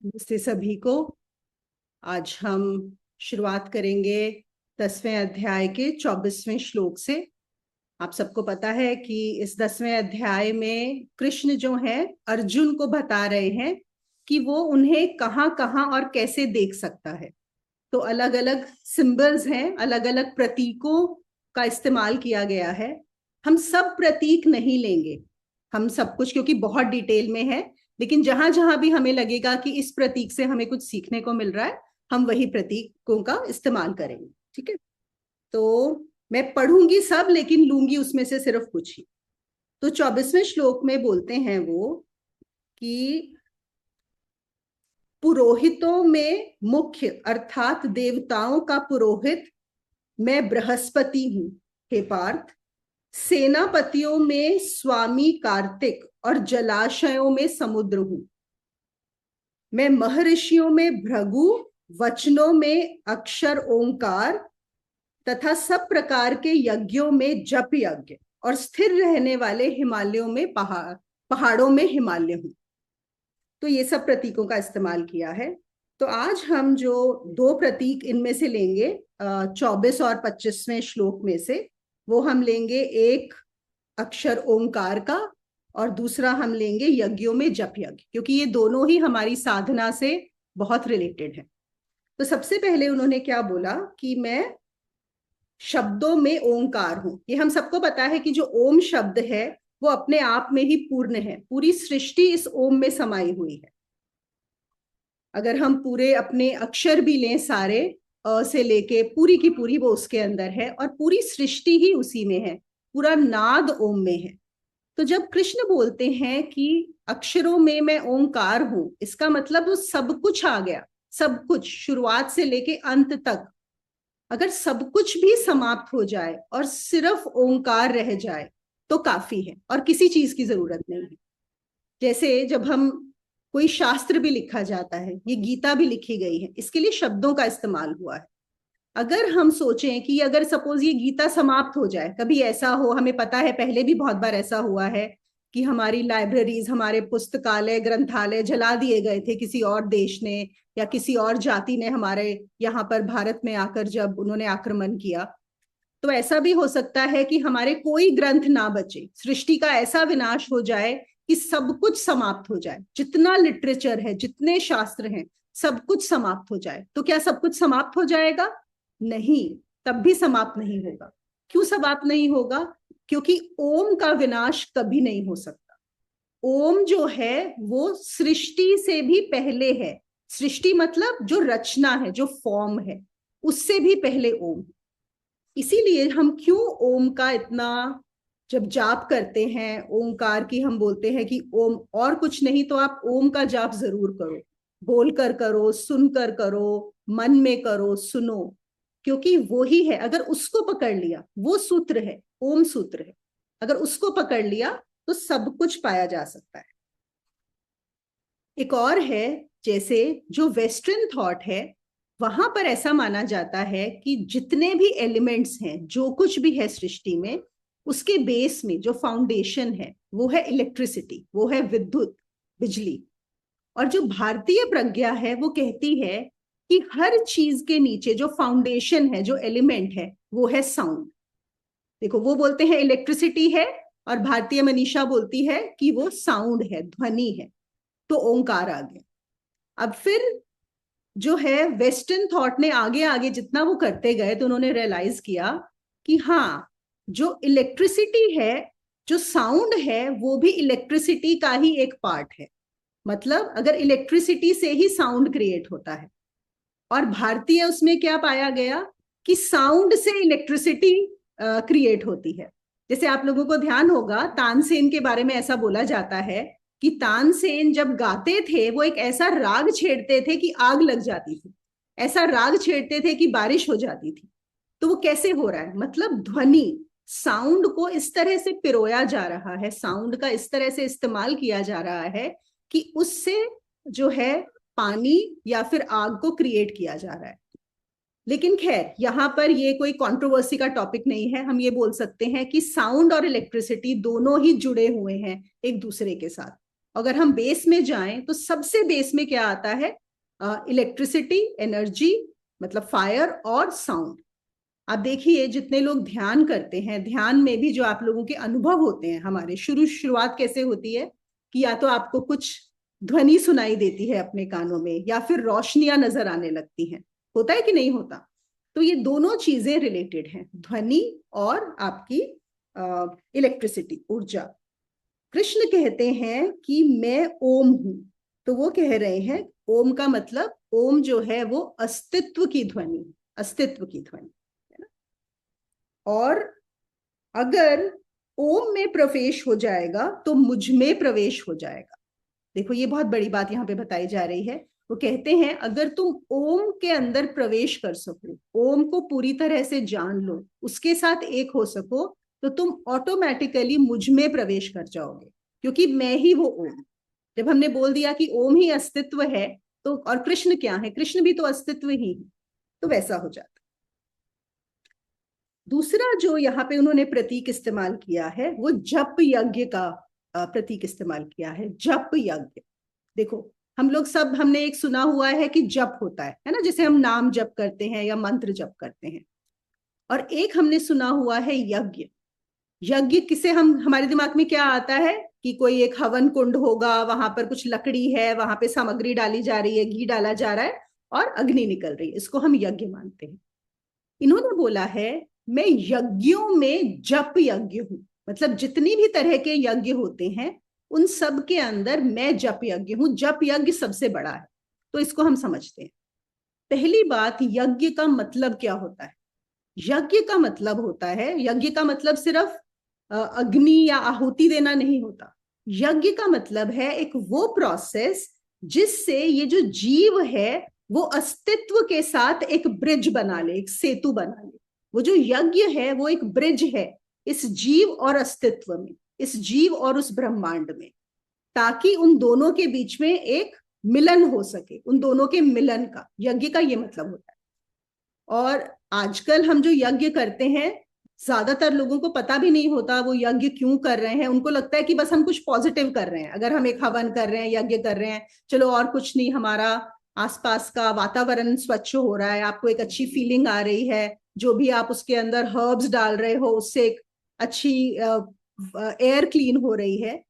नमस्ते सभी को। आज हम शुरुआत करेंगे 10वें अध्याय के 24वें श्लोक से। आप सबको पता है कि इस 10वें अध्याय में कृष्ण जो है अर्जुन को बता रहे हैं कि वो उन्हें कहाँ कहाँ और कैसे देख सकता है। तो अलग अलग सिंबल्स हैं, अलग अलग प्रतीकों का इस्तेमाल किया गया है। हम सब प्रतीक नहीं लेंगे, हम सब कुछ क्योंकि बहुत डिटेल में है, लेकिन जहां जहां भी हमें लगेगा कि इस प्रतीक से हमें कुछ सीखने को मिल रहा है, हम वही प्रतीकों का इस्तेमाल करेंगे। ठीक है, तो मैं पढ़ूंगी सब, लेकिन लूंगी उसमें से सिर्फ कुछ ही। तो 24वें श्लोक में बोलते हैं वो कि पुरोहितों में मुख्य अर्थात देवताओं का पुरोहित मैं बृहस्पति हूं हे पार्थ। सेनापतियों में स्वामी कार्तिक और जलाशयों में समुद्र हूं। मैं महर्षियों में भृगु, वचनों में अक्षर ओंकार तथा सब प्रकार के यज्ञों में जप यज्ञ और स्थिर रहने वाले हिमालयों में पहाड़ों में हिमालय हूं। तो ये सब प्रतीकों का इस्तेमाल किया है। तो आज हम जो दो प्रतीक इनमें से लेंगे 24 और 25वें श्लोक में से, वो हम लेंगे एक अक्षर ओंकार का और दूसरा हम लेंगे यज्ञों में जप यज्ञ, क्योंकि ये दोनों ही हमारी साधना से बहुत रिलेटेड है। तो सबसे पहले उन्होंने क्या बोला कि मैं शब्दों में ओंकार हूं। ये हम सबको पता है कि जो ओम शब्द है वो अपने आप में ही पूर्ण है, पूरी सृष्टि इस ओम में समाई हुई है। अगर हम पूरे अपने अक्षर भी लें सारे, अ से लेके पूरी की पूरी वो उसके अंदर है और पूरी सृष्टि ही उसी में है, पूरा नाद ओम में है। तो जब कृष्ण बोलते हैं कि अक्षरों में मैं ओंकार हूं, इसका मतलब वो सब कुछ आ गया, सब कुछ शुरुआत से लेके अंत तक। अगर सब कुछ भी समाप्त हो जाए और सिर्फ ओंकार रह जाए तो काफी है और किसी चीज की जरूरत नहीं है। जैसे जब हम कोई शास्त्र भी लिखा जाता है, ये गीता भी लिखी गई है, इसके लिए शब्दों का इस्तेमाल हुआ है। अगर हम सोचें कि अगर सपोज ये गीता समाप्त हो जाए, कभी ऐसा हो, हमें पता है पहले भी बहुत बार ऐसा हुआ है कि हमारी लाइब्रेरीज, हमारे पुस्तकालय, ग्रंथालय जला दिए गए थे किसी और देश ने या किसी और जाति ने हमारे यहाँ पर भारत में आकर जब उन्होंने आक्रमण किया। तो ऐसा भी हो सकता है कि हमारे कोई ग्रंथ ना बचे, सृष्टि का ऐसा विनाश हो जाए कि सब कुछ समाप्त हो जाए, जितना लिटरेचर है, जितने शास्त्र हैं, सब कुछ समाप्त हो जाए। तो क्या सब कुछ समाप्त हो जाएगा? नहीं, तब भी समाप्त नहीं होगा। क्यों समाप्त नहीं होगा? क्योंकि ओम का विनाश कभी नहीं हो सकता। ओम जो है वो सृष्टि से भी पहले है। सृष्टि मतलब जो रचना है, जो फॉर्म है, उससे भी पहले ओम। इसीलिए हम क्यों ओम का इतना, जब जाप करते हैं ओंकार की, हम बोलते हैं कि ओम, और कुछ नहीं तो आप ओम का जाप जरूर करो, बोलकर करो, सुनकर करो, मन में करो, सुनो, क्योंकि वो ही है। अगर उसको पकड़ लिया, वो सूत्र है, ओम सूत्र है, अगर उसको पकड़ लिया तो सब कुछ पाया जा सकता है। एक और है, जैसे जो वेस्टर्न थॉट है, वहां पर ऐसा माना जाता है कि जितने भी एलिमेंट्स हैं, जो कुछ भी है सृष्टि में, उसके बेस में जो फाउंडेशन है वो है इलेक्ट्रिसिटी, वो है विद्युत, बिजली। और जो भारतीय प्रज्ञा है वो कहती है कि हर चीज के नीचे जो फाउंडेशन है, जो एलिमेंट है, वो है साउंड। देखो, वो बोलते हैं इलेक्ट्रिसिटी है और भारतीय मनीषा बोलती है कि वो साउंड है, ध्वनि है। तो ओंकार आ गया। अब फिर जो है वेस्टर्न थॉट ने आगे आगे जितना वो करते गए, तो उन्होंने रियलाइज किया कि हाँ, जो इलेक्ट्रिसिटी है, जो साउंड है, वो भी इलेक्ट्रिसिटी का ही एक पार्ट है। मतलब अगर इलेक्ट्रिसिटी से ही साउंड क्रिएट होता है, और भारतीय उसमें क्या पाया गया कि साउंड से इलेक्ट्रिसिटी क्रिएट होती है। जैसे आप लोगों को ध्यान होगा, तानसेन के बारे में ऐसा बोला जाता है कि तानसेन जब गाते थे वो एक ऐसा राग छेड़ते थे कि आग लग जाती थी, ऐसा राग छेड़ते थे कि बारिश हो जाती थी। तो वो कैसे हो रहा है? मतलब ध्वनि, साउंड को इस तरह से पिरोया जा रहा है, साउंड का इस तरह से इस्तेमाल किया जा रहा है कि उससे जो है पानी या फिर आग को क्रिएट किया जा रहा है। लेकिन खैर, यहाँ पर ये कोई कंट्रोवर्सी का टॉपिक नहीं है। हम ये बोल सकते हैं कि साउंड और इलेक्ट्रिसिटी दोनों ही जुड़े हुए हैं एक दूसरे के साथ। अगर हम बेस में जाएं तो सबसे बेस में क्या आता है? इलेक्ट्रिसिटी, एनर्जी, मतलब फायर और साउंड। आप देखिए जितने लोग ध्यान करते हैं, ध्यान में भी जो आप लोगों के अनुभव होते हैं, हमारे शुरुआत कैसे होती है कि या तो आपको कुछ ध्वनि सुनाई देती है अपने कानों में, या फिर रोशनियां नजर आने लगती हैं। होता है कि नहीं होता? तो ये दोनों चीजें रिलेटेड हैं, ध्वनि और आपकी इलेक्ट्रिसिटी, ऊर्जा। कृष्ण कहते हैं कि मैं ओम हूं। तो वो कह रहे हैं ओम का मतलब, ओम जो है वो अस्तित्व की ध्वनि, अस्तित्व की ध्वनि है ना। और अगर ओम में प्रवेश हो जाएगा तो मुझ में प्रवेश हो जाएगा। देखो ये बहुत बड़ी बात यहाँ पे बताई जा रही है। वो कहते हैं अगर तुम ओम के अंदर प्रवेश कर सको, ओम को पूरी तरह से जान लो, उसके साथ एक हो सको, तो तुम ऑटोमेटिकली मुझ में प्रवेश कर जाओगे, क्योंकि मैं ही वो ओम। जब हमने बोल दिया कि ओम ही अस्तित्व है, तो और कृष्ण क्या है? कृष्ण भी तो अस्तित्व ही है, तो वैसा हो जाता। दूसरा जो यहाँ पे उन्होंने प्रतीक इस्तेमाल किया है, वो जप यज्ञ का प्रतीक इस्तेमाल किया है। जप यज्ञ, देखो हम लोग सब, हमने एक सुना हुआ है कि जप होता है ना, जिसे हम नाम जप करते हैं या मंत्र जप करते हैं। और एक हमने सुना हुआ है यज्ञ। यज्ञ किसे हम, हमारे दिमाग में क्या आता है कि कोई एक हवन कुंड होगा, वहां पर कुछ लकड़ी है, वहां पे सामग्री डाली जा रही है, घी डाला जा रहा है और अग्नि निकल रही है, इसको हम यज्ञ मानते हैं। इन्होंने बोला है मैं यज्ञों में जप यज्ञ हूं, मतलब जितनी भी तरह के यज्ञ होते हैं उन सब के अंदर मैं जप यज्ञ हूं। जप यज्ञ सबसे बड़ा है, तो इसको हम समझते हैं। पहली बात, यज्ञ का मतलब क्या होता है? यज्ञ का मतलब होता है, यज्ञ का मतलब सिर्फ अग्नि या आहुति देना नहीं होता। यज्ञ का मतलब है एक वो प्रोसेस जिससे ये जो जीव है वो अस्तित्व के साथ एक ब्रिज बना ले, एक सेतु बना ले। वो जो यज्ञ है वो एक ब्रिज है इस जीव और अस्तित्व में, इस जीव और उस ब्रह्मांड में, ताकि उन दोनों के बीच में एक मिलन हो सके, उन दोनों के मिलन का यज्ञ का ये मतलब होता है। और आजकल हम जो यज्ञ करते हैं, ज्यादातर लोगों को पता भी नहीं होता वो यज्ञ क्यों कर रहे हैं। उनको लगता है कि बस हम कुछ पॉजिटिव कर रहे हैं, अगर हम एक हवन कर रहे हैं, यज्ञ कर रहे हैं, चलो और कुछ नहीं, हमारा आसपास का वातावरण स्वच्छ हो रहा है, आपको एक अच्छी फीलिंग आ रही है, जो भी आप उसके अंदर हर्ब्स डाल रहे हो उससे एक अच्छी एयर क्लीन हो रही है।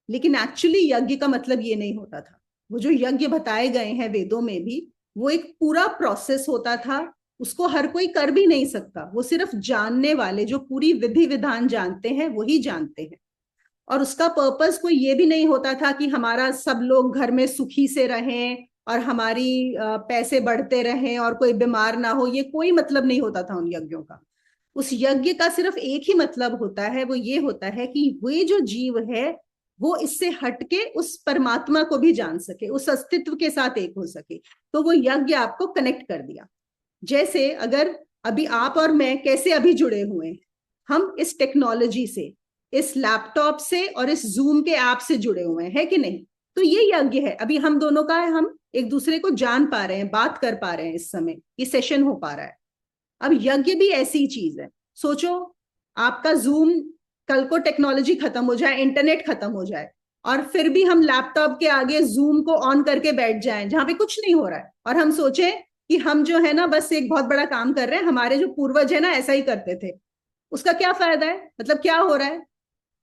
लेकिन एक्चुअली यज्ञ का मतलब ये नहीं होता था। वो जो यज्ञ बताए गए हैं वेदों में भी, वो एक पूरा प्रोसेस होता था। उसको हर कोई कर भी नहीं सकता, वो सिर्फ जानने वाले, जो पूरी विधि विधान जानते हैं वही जानते हैं। और उसका पर्पस कोई ये भी नहीं होता था कि हमारा सब लोग घर में सुखी से रहें और हमारी पैसे बढ़ते रहें और कोई बीमार ना हो, ये कोई मतलब नहीं होता था उन यज्ञों का। उस यज्ञ का सिर्फ एक ही मतलब होता है, वो ये होता है कि वे जो जीव है वो इससे हटके उस परमात्मा को भी जान सके, उस अस्तित्व के साथ एक हो सके। तो वो यज्ञ आपको कनेक्ट कर दिया। जैसे अगर अभी आप और मैं कैसे अभी जुड़े हुए हैं, हम इस टेक्नोलॉजी से, इस लैपटॉप से और इस जूम के ऐप से जुड़े हुए हैं, है कि नहीं? तो ये यज्ञ है, अभी हम दोनों का है, हम एक दूसरे को जान पा रहे हैं, बात कर पा रहे हैं, इस समय ये सेशन हो पा रहा है। अब यज्ञ भी ऐसी चीज है। सोचो आपका जूम, कल को टेक्नोलॉजी खत्म हो जाए, इंटरनेट खत्म हो जाए, और फिर भी हम लैपटॉप के आगे जूम को ऑन करके बैठ जाएं जहां पे कुछ नहीं हो रहा है, और हम सोचें कि हम जो है ना बस एक बहुत बड़ा काम कर रहे हैं, हमारे जो पूर्वज है ना ऐसा ही करते थे। उसका क्या फायदा है? मतलब क्या हो रहा है?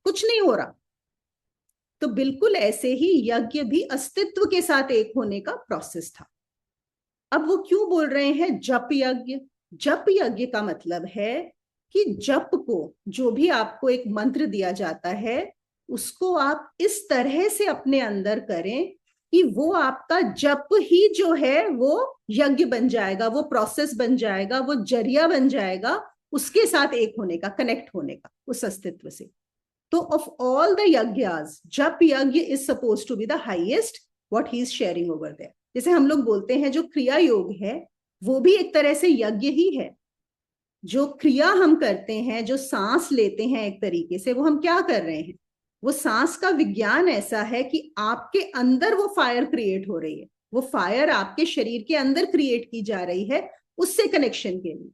कुछ नहीं हो रहा। तो बिल्कुल ऐसे ही यज्ञ भी अस्तित्व के साथ एक होने का प्रोसेस था। अब वो क्यों बोल रहे हैं जप यज्ञ? जप यज्ञ का मतलब है कि जप को, जो भी आपको एक मंत्र दिया जाता है, उसको आप इस तरह से अपने अंदर करें कि वो आपका जप ही जो है वो यज्ञ बन जाएगा, वो प्रोसेस बन जाएगा, वो जरिया बन जाएगा उसके साथ एक होने का, कनेक्ट होने का उस अस्तित्व से। तो ऑफ ऑल द यज्ञास, जप यज्ञ is suppose to be the highest, what he is sharing over there. जैसे हम लोग बोलते हैं जो क्रिया योग है वो भी एक तरह से यज्ञ ही है। जो क्रिया हम करते हैं, जो सांस लेते हैं, एक तरीके से वो हम क्या कर रहे हैं? वो सांस का विज्ञान ऐसा है कि आपके अंदर वो फायर क्रिएट हो रही है, वो फायर आपके शरीर के अंदर क्रिएट की जा रही है उससे कनेक्शन के लिए।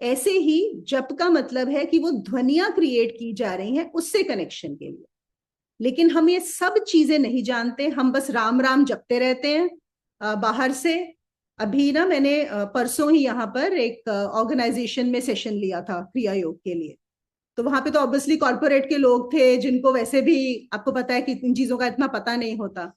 ऐसे ही जप का मतलब है कि वो ध्वनियां क्रिएट की जा रही हैं उससे कनेक्शन के लिए। लेकिन हम ये सब चीजें नहीं जानते, हम बस राम राम जपते रहते हैं बाहर से। अभी ना मैंने परसों ही यहाँ पर एक ऑर्गेनाइजेशन में सेशन लिया था क्रिया योग के लिए। तो वहां पे तो ऑब्वियसली कॉर्पोरेट के लोग थे जिनको वैसे भी आपको पता है कि इन चीजों का इतना पता नहीं होता।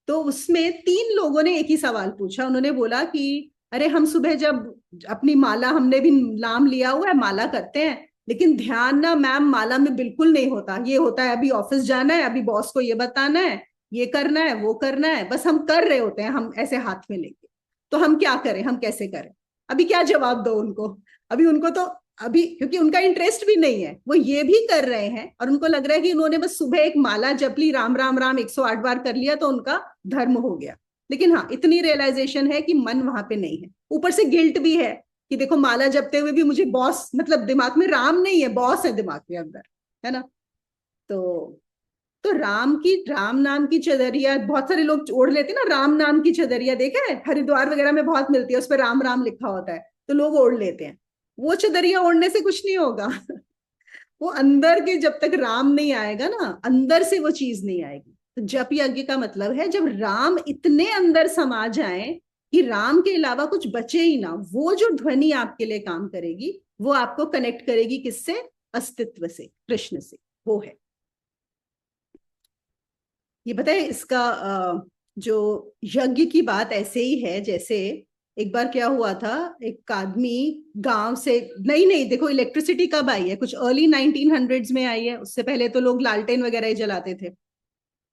तो उसमें 3 लोगों ने एक ही सवाल पूछा। उन्होंने बोला कि अरे हम सुबह जब अपनी माला, हमने भी नाम लिया हुआ है, माला करते हैं, लेकिन ध्यान ना मैम माला में बिल्कुल नहीं होता। ये होता है अभी ऑफिस जाना है, अभी बॉस को ये बताना है, ये करना है, वो करना है, बस हम कर रहे होते हैं, हम ऐसे हाथ में लेके। तो हम क्या करें, हम कैसे करें? अभी क्या जवाब दो उनको? अभी उनको तो, अभी क्योंकि उनका इंटरेस्ट भी नहीं है, वो ये भी कर रहे हैं और उनको लग रहा है कि उन्होंने बस सुबह एक माला जप ली, राम राम राम 108 बार कर लिया तो उनका धर्म हो गया। लेकिन हाँ, इतनी रियलाइजेशन है कि मन वहां पे नहीं है। ऊपर से गिल्ट भी है कि देखो माला जपते हुए भी मुझे बॉस, मतलब दिमाग में राम नहीं है, बॉस है दिमाग के अंदर, है ना। तो राम नाम की चदरिया बहुत सारे लोग ओढ़ लेते हैं ना, राम नाम की चदरिया देखा है, हरिद्वार वगैरह में बहुत मिलती है, उस पर राम राम लिखा होता है, तो लोग ओढ़ लेते हैं। वो चदरिया ओढ़ने से कुछ नहीं होगा। वो अंदर के जब तक राम नहीं आएगा ना, अंदर से वो चीज नहीं आएगी। तो जप यज्ञ का मतलब है जब राम इतने अंदर समा जाए कि राम के अलावा कुछ बचे ही ना, वो जो ध्वनि आपके लिए काम करेगी, वो आपको कनेक्ट करेगी किससे? अस्तित्व से, कृष्ण से। वो है ये। बताए इसका जो यज्ञ की बात ऐसे ही है जैसे एक बार क्या हुआ था, एक आदमी गांव से, नहीं नहीं देखो इलेक्ट्रिसिटी कब आई है, कुछ अर्ली 1900s में आई है, उससे पहले तो लोग लालटेन वगैरह ही जलाते थे।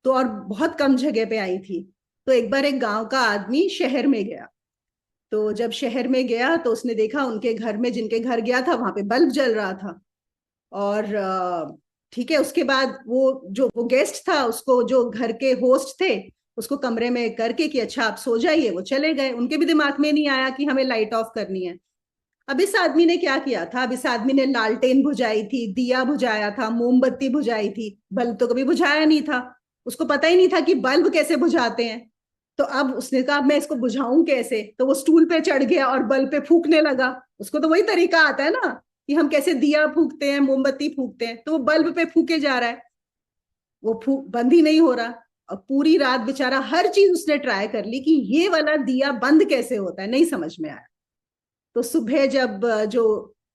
तो और बहुत कम जगह पे आई थी। तो एक बार एक गांव का आदमी शहर में गया। तो जब शहर में गया तो उसने देखा उनके घर में, जिनके घर गया था वहां पे बल्ब जल रहा था। और ठीक है, उसके बाद वो गेस्ट था, उसको जो घर के होस्ट थे उसको कमरे में करके कि अच्छा आप सो जाइए, वो चले गए। उनके भी दिमाग में नहीं आया कि हमें लाइट ऑफ करनी है। अब इस आदमी ने क्या किया था, अब इस आदमी ने लालटेन बुझाई थी, दिया बुझाया था, मोमबत्ती बुझाई थी, बल्ब तो कभी बुझाया नहीं था। उसको पता ही नहीं था कि बल्ब कैसे बुझाते हैं। तो अब उसने कहा मैं इसको बुझाऊं कैसे, तो वो स्टूल पे चढ़ गया और बल्ब पे फूकने लगा। उसको तो वही तरीका आता है ना कि हम कैसे दिया फूकते हैं, मोमबत्ती फूकते हैं, तो वो बल्ब पे फूके जा रहा है, वो फूक बंद ही नहीं हो रहा। और पूरी रात बेचारा हर चीज उसने ट्राई कर ली कि ये वाला दिया बंद कैसे होता है, नहीं समझ में आया। तो सुबह जब जो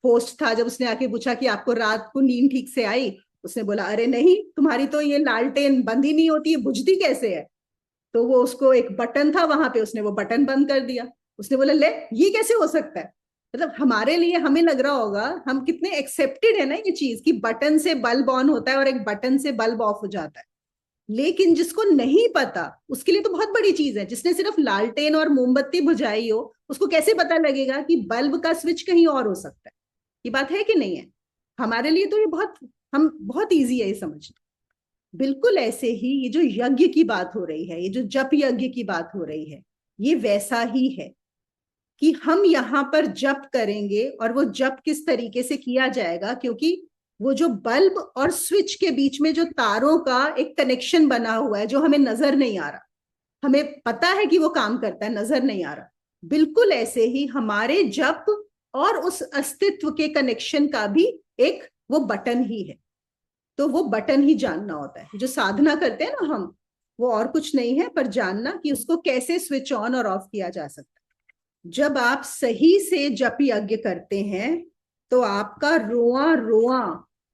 होस्ट था, जब उसने आके पूछा कि आपको रात को नींद ठीक से आई, उसने बोला अरे नहीं, तुम्हारी तो ये लालटेन बंद ही नहीं होती है, बुझती कैसे है? तो वो उसको एक बटन था वहां पे, उसने वो बटन बंद कर दिया। उसने बोला ले, ये कैसे हो सकता है? मतलब हमारे लिए हमें लग रहा होगा हम कितने एक्सेप्टेड है ना ये चीज कि बटन से बल्ब ऑन होता है और एक बटन से बल्ब ऑफ हो जाता है। लेकिन जिसको नहीं पता उसके लिए तो बहुत बड़ी चीज है। जिसने सिर्फ लालटेन और मोमबत्ती बुझाई हो, उसको कैसे पता लगेगा कि बल्ब का स्विच कहीं और हो सकता है? ये बात है कि नहीं है? हमारे लिए तो ये बहुत, हम बहुत इजी है ये समझना। बिल्कुल ऐसे ही ये जो यज्ञ की बात हो रही है, ये जो जप यज्ञ की बात हो रही है, ये वैसा ही है कि हम यहाँ पर जप करेंगे और वो जप किस तरीके से किया जाएगा, क्योंकि वो जो बल्ब और स्विच के बीच में जो तारों का एक कनेक्शन बना हुआ है जो हमें नजर नहीं आ रहा, हमें पता है कि वो काम करता है, नजर नहीं आ रहा। बिल्कुल ऐसे ही हमारे जप और उस अस्तित्व के कनेक्शन का भी एक वो बटन ही है। तो वो बटन ही जानना होता है। जो साधना करते हैं ना हम, वो और कुछ नहीं है पर जानना कि उसको कैसे स्विच ऑन और ऑफ किया जा सकता है। जब आप सही से जप यज्ञ करते हैं तो आपका रोआ रोआ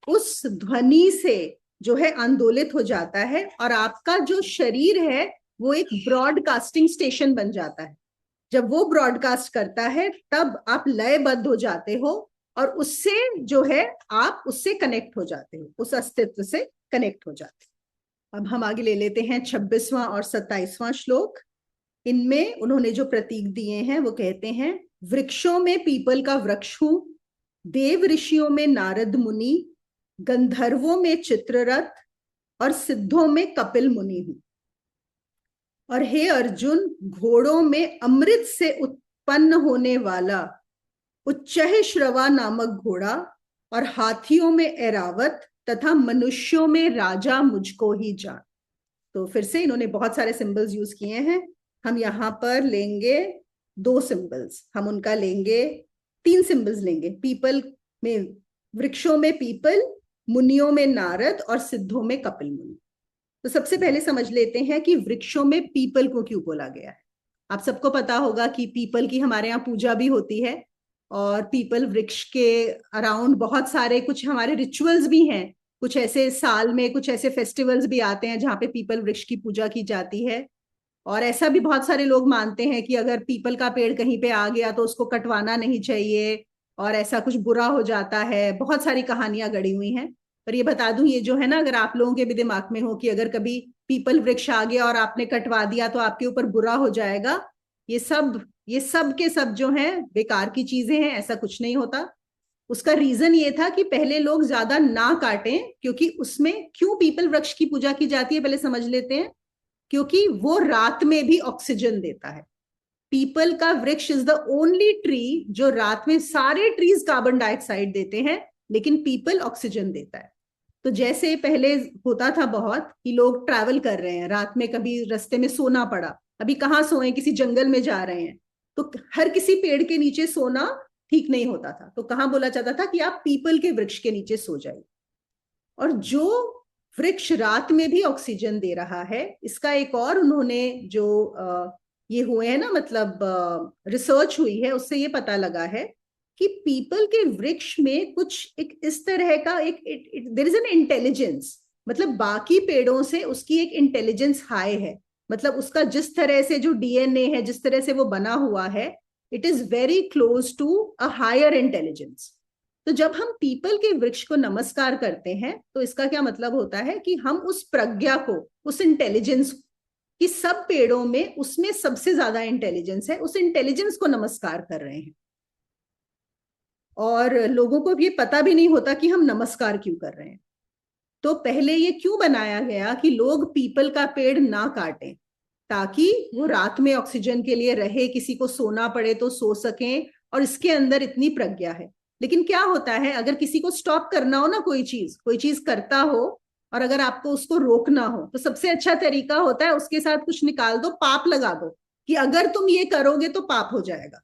उस ध्वनि से जो है आंदोलित हो जाता है, और आपका जो शरीर है वो एक ब्रॉडकास्टिंग स्टेशन बन जाता है। जब वो ब्रॉडकास्ट करता है तब आप लयबद्ध हो जाते हो, और उससे जो है आप उससे कनेक्ट हो जाते हो, उस अस्तित्व से कनेक्ट हो जाते हो। अब हम आगे ले लेते हैं 26वां और 27वां श्लोक। इनमें उन्होंने जो प्रतीक दिए हैं वो कहते हैं, वृक्षों में पीपल का वृक्ष हूं, देव ऋषियों में नारद मुनि, गंधर्वों में चित्ररथ और सिद्धों में कपिल मुनि हूं। और हे अर्जुन, घोड़ों में अमृत से उत्पन्न होने वाला उच्चैः श्रवा नामक घोड़ा, और हाथियों में ऐरावत, तथा मनुष्यों में राजा मुझको ही जान। तो फिर से इन्होंने बहुत सारे सिंबल्स यूज किए हैं। हम यहाँ पर लेंगे 2 सिंबल्स, हम उनका लेंगे 3 सिंबल्स लेंगे। पीपल में, वृक्षों में पीपल, मुनियों में नारद और सिद्धों में कपिल मुनि। तो सबसे पहले समझ लेते हैं कि वृक्षों में पीपल को क्यों बोला गया है। आप सबको पता होगा कि पीपल की हमारे यहाँ पूजा भी होती है, और पीपल वृक्ष के अराउंड बहुत सारे कुछ हमारे रिचुअल्स भी हैं। कुछ ऐसे साल में कुछ ऐसे फेस्टिवल्स भी आते हैं जहाँ पे पीपल वृक्ष की पूजा की जाती है। और ऐसा भी बहुत सारे लोग मानते हैं कि अगर पीपल का पेड़ कहीं पे आ गया तो उसको कटवाना नहीं चाहिए, और ऐसा कुछ बुरा हो जाता है। बहुत सारी कहानियां गढ़ी हुई हैं। पर ये बता दूं, ये जो है ना, अगर आप लोगों के भी दिमाग में हो कि अगर कभी पीपल वृक्ष आ गया और आपने कटवा दिया तो आपके ऊपर बुरा हो जाएगा, ये सब के सब जो है बेकार की चीजें हैं। ऐसा कुछ नहीं होता। उसका रीजन ये था कि पहले लोग ज्यादा ना काटें, क्योंकि उसमें क्यों पीपल वृक्ष की पूजा की जाती है पहले समझ लेते हैं। क्योंकि वो रात में भी ऑक्सीजन देता है। पीपल का वृक्ष इज द ओनली ट्री जो रात में, सारे ट्रीज कार्बन डाइऑक्साइड देते हैं लेकिन पीपल ऑक्सीजन देता है। तो जैसे पहले होता था बहुत कि लोग ट्रैवल कर रहे हैं रात में, कभी रास्ते में सोना पड़ा, अभी कहाँ सोए, किसी जंगल में जा रहे हैं, तो हर किसी पेड़ के नीचे सोना ठीक नहीं होता था। तो कहाँ बोला जाता था कि आप पीपल के वृक्ष के नीचे सो जाइए। और जो वृक्ष रात में भी ऑक्सीजन दे रहा है, इसका एक और उन्होंने जो ये हुए हैं ना, मतलब रिसर्च हुई है, उससे ये पता लगा है कि पीपल के वृक्ष में कुछ एक इस तरह का एक देयर इज एन इंटेलिजेंस। मतलब बाकी पेड़ों से उसकी एक इंटेलिजेंस हाई है। मतलब उसका जिस तरह से जो डीएनए है, जिस तरह से वो बना हुआ है, it is very close to a higher intelligence. तो जब हम पीपल के वृक्ष को नमस्कार करते हैं तो इसका क्या मतलब होता है कि हम उस प्रज्ञा को, उस इंटेलिजेंस की, सब पेड़ों में उसमें सबसे ज्यादा इंटेलिजेंस है, उस इंटेलिजेंस को नमस्कार कर रहे हैं। और लोगों को ये पता भी नहीं होता कि हम नमस्कार क्यों कर रहे हैं। तो पहले ये क्यों बनाया गया कि लोग पीपल का पेड़ ना काटें, ताकि वो रात में ऑक्सीजन के लिए रहे, किसी को सोना पड़े तो सो सकें, और इसके अंदर इतनी प्रज्ञा है। लेकिन क्या होता है, अगर किसी को स्टॉप करना हो ना, कोई चीज करता हो, और अगर आपको उसको रोकना हो, तो सबसे अच्छा तरीका होता है उसके साथ कुछ निकाल दो, पाप लगा दो कि अगर तुम ये करोगे तो पाप हो जाएगा।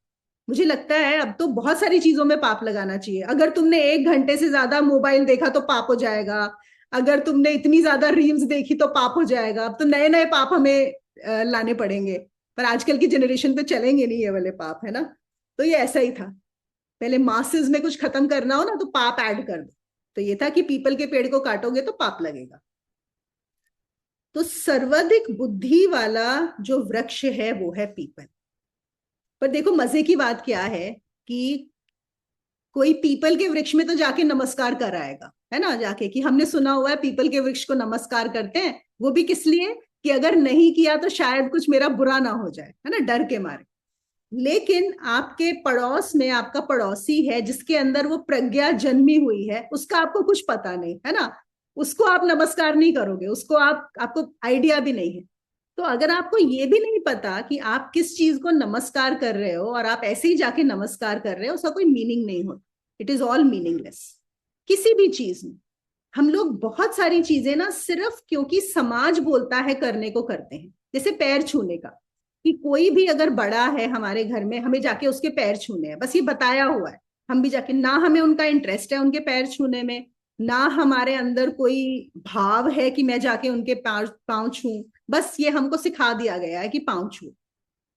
मुझे लगता है अब तो बहुत सारी चीजों में पाप लगाना चाहिए। अगर तुमने 1 घंटे से ज्यादा मोबाइल देखा तो पाप हो जाएगा, अगर तुमने इतनी ज्यादा रील्स देखी तो पाप हो जाएगा। अब तो नए नए पाप हमें लाने पड़ेंगे, पर आजकल की जनरेशन पे चलेंगे नहीं ये वाले पाप, है ना। तो ये ऐसा ही था, पहले मासेस में कुछ खत्म करना हो ना तो पाप ऐड कर दो। तो ये था कि पीपल के पेड़ को काटोगे तो पाप लगेगा। तो सर्वाधिक बुद्धि वाला जो वृक्ष है वो है पीपल। पर देखो मजे की बात क्या है कि कोई पीपल के वृक्ष में तो जाके नमस्कार कर आएगा, है ना, जाके, कि हमने सुना हुआ है पीपल के वृक्ष को नमस्कार करते हैं। वो भी किस लिए, कि अगर नहीं किया तो शायद कुछ मेरा बुरा ना हो जाए, है ना, डर के मारे। लेकिन आपके पड़ोस में आपका पड़ोसी है जिसके अंदर वो प्रज्ञा जन्मी हुई है, उसका आपको कुछ पता नहीं, है ना, उसको आप नमस्कार नहीं करोगे, उसको आपको आइडिया भी नहीं है। तो अगर आपको ये भी नहीं पता कि आप किस चीज को नमस्कार कर रहे हो और आप ऐसे ही जाके नमस्कार कर रहे हो, उसका कोई मीनिंग नहीं होता। It is all meaningless. किसी भी चीज में हम लोग बहुत सारी चीजें ना सिर्फ क्योंकि समाज बोलता है करने को करते हैं। जैसे पैर छूने का, कि कोई भी अगर बड़ा है हमारे घर में, हमें जाके उसके पैर छूने हैं, बस ये बताया हुआ है। हम भी जाके, ना हमें उनका इंटरेस्ट है उनके पैर छूने में, ना हमारे अंदर कोई भाव है कि मैं जाके उनके पाँव पाँव छूं। बस ये हमको सिखा दिया गया है कि पाँव छू।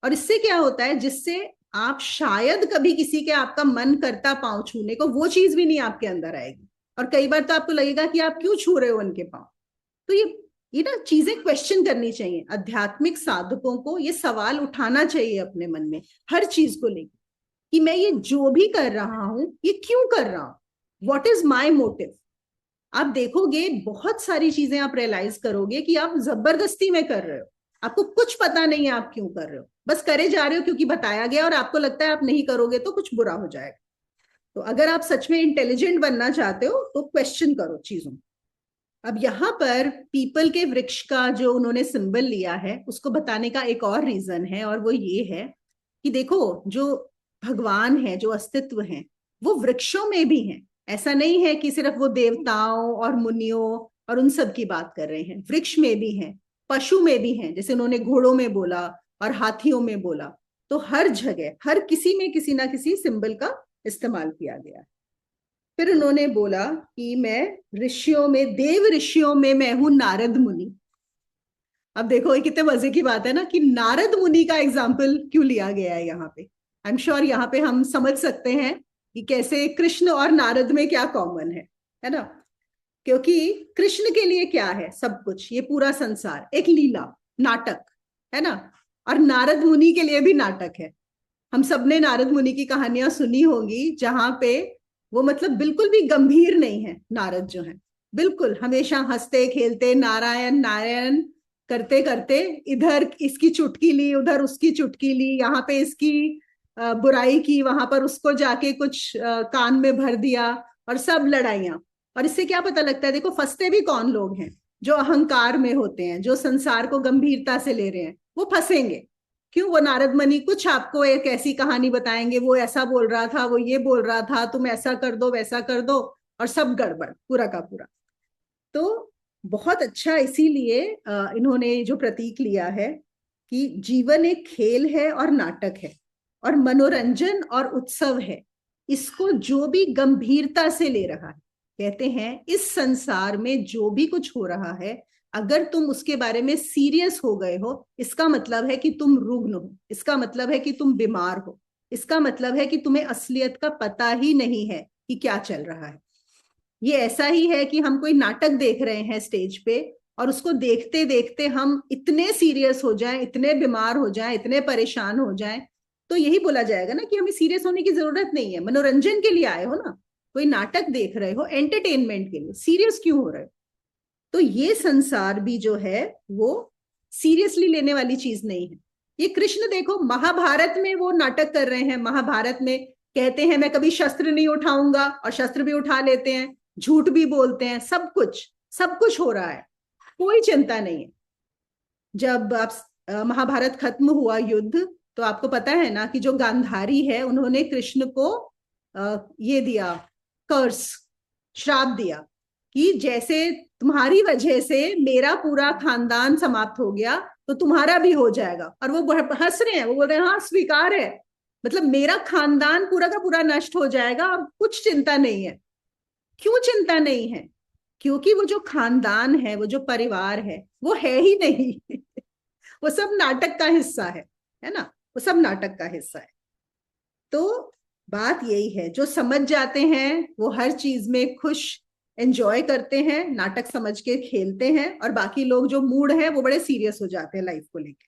और इससे क्या होता है, जिससे आप शायद कभी किसी के, आपका मन करता पाँव छूने को, वो चीज भी नहीं आपके अंदर आएगी। और कई बार तो आपको लगेगा कि आप क्यों छू रहे हो उनके पाँव। तो ये ना चीजें क्वेश्चन करनी चाहिए। आध्यात्मिक साधकों को ये सवाल उठाना चाहिए अपने मन में हर चीज को लेकर, कि मैं ये जो भी कर रहा हूं ये क्यों कर रहा हूं, व्हाट इज माय मोटिव। आप देखोगे बहुत सारी चीजें आप रियलाइज करोगे कि आप जबरदस्ती में कर रहे हो, आपको कुछ पता नहीं है आप क्यों कर रहे हो, बस करे जा रहे हो क्योंकि बताया गया, और आपको लगता है आप नहीं करोगे तो कुछ बुरा हो जाएगा। तो अगर आप सच में इंटेलिजेंट बनना चाहते हो तो क्वेश्चन करो चीजों। अब यहाँ पर पीपल के वृक्ष का जो उन्होंने सिंबल लिया है उसको बताने का एक और रीजन है, और वो ये है कि देखो, जो भगवान है, जो अस्तित्व है, वो वृक्षों में भी है। ऐसा नहीं है कि सिर्फ वो देवताओं और मुनियों और उन सब की बात कर रहे हैं, वृक्ष में भी है, पशु में भी है, जैसे उन्होंने घोड़ों में बोला और हाथियों में बोला। तो हर जगह, हर किसी में किसी ना किसी सिंबल का इस्तेमाल किया गया है। फिर उन्होंने बोला कि मैं ऋषियों में, देव ऋषियों में मैं हूं नारद मुनि। अब देखो ये कितने मजे की बात है ना कि नारद मुनि का एग्जाम्पल क्यों लिया गया है यहाँ पे। आई एम श्योर यहाँ पे हम समझ सकते हैं कि कैसे कृष्ण और नारद में क्या कॉमन है ना। क्योंकि कृष्ण के लिए क्या है सब कुछ, ये पूरा संसार एक लीला नाटक है ना। और नारद मुनि के लिए भी नाटक है। हम सबने नारद मुनि की कहानियां सुनी होंगी जहां पे वो मतलब बिल्कुल भी गंभीर नहीं है। नारद जो है बिल्कुल हमेशा हंसते खेलते नारायण नारायण करते करते, इधर इसकी चुटकी ली उधर उसकी चुटकी ली, यहाँ पे इसकी बुराई की वहां पर उसको जाके कुछ कान में भर दिया, और सब लड़ाइयां। और इससे क्या पता लगता है, देखो फंसते भी कौन लोग हैं, जो अहंकार में होते हैं, जो संसार को गंभीरता से ले रहे हैं, वो फंसेंगे। क्यों? वो नारद मुनि कुछ आपको एक ऐसी कहानी बताएंगे, वो ऐसा बोल रहा था, वो ये बोल रहा था, तुम ऐसा कर दो वैसा कर दो, और सब गड़बड़ पूरा का पूरा। तो बहुत अच्छा इसीलिए इन्होंने जो प्रतीक लिया है कि जीवन एक खेल है और नाटक है और मनोरंजन और उत्सव है। इसको जो भी गंभीरता से ले रहा है, कहते हैं इस संसार में जो भी कुछ हो रहा है, अगर तुम उसके बारे में सीरियस हो गए हो, इसका मतलब है कि तुम रुग्ण हो, इसका मतलब है कि तुम बीमार हो, इसका मतलब है कि तुम्हें असलियत का पता ही नहीं है कि क्या चल रहा है। ये ऐसा ही है कि हम कोई नाटक देख रहे हैं स्टेज पे, और उसको देखते देखते हम इतने सीरियस हो जाएं, इतने बीमार हो जाएं, इतने परेशान हो जाएं, तो यही बोला जाएगा ना कि हमें सीरियस होने की जरूरत नहीं है। मनोरंजन के लिए आए हो ना, कोई नाटक देख रहे हो एंटरटेनमेंट के लिए, सीरियस क्यों हो रहे हो? तो ये संसार भी जो है वो सीरियसली लेने वाली चीज नहीं है। ये कृष्ण देखो महाभारत में वो नाटक कर रहे हैं, महाभारत में कहते हैं मैं कभी शस्त्र नहीं उठाऊंगा, और शस्त्र भी उठा लेते हैं, झूठ भी बोलते हैं, सब कुछ हो रहा है, कोई चिंता नहीं है। जब आप महाभारत खत्म हुआ युद्ध, तो आपको पता है ना कि जो गांधारी है उन्होंने कृष्ण को ये दिया, कर्स, श्राप दिया कि जैसे तुम्हारी वजह से मेरा पूरा खानदान समाप्त हो गया, तो तुम्हारा भी हो जाएगा। और वो हंस रहे हैं, वो बोल रहे हैं हाँ स्वीकार है, मतलब मेरा खानदान पूरा का पूरा नष्ट हो जाएगा और कुछ चिंता नहीं है। क्यों चिंता नहीं है? क्योंकि वो जो खानदान है, वो जो परिवार है, वो है ही नहीं। वो सब नाटक का हिस्सा है ना, वो सब नाटक का हिस्सा है। तो बात यही है, जो समझ जाते हैं वो हर चीज में खुश एंजॉय करते हैं, नाटक समझ के खेलते हैं, और बाकी लोग जो मूड है वो बड़े सीरियस हो जाते हैं लाइफ को लेके।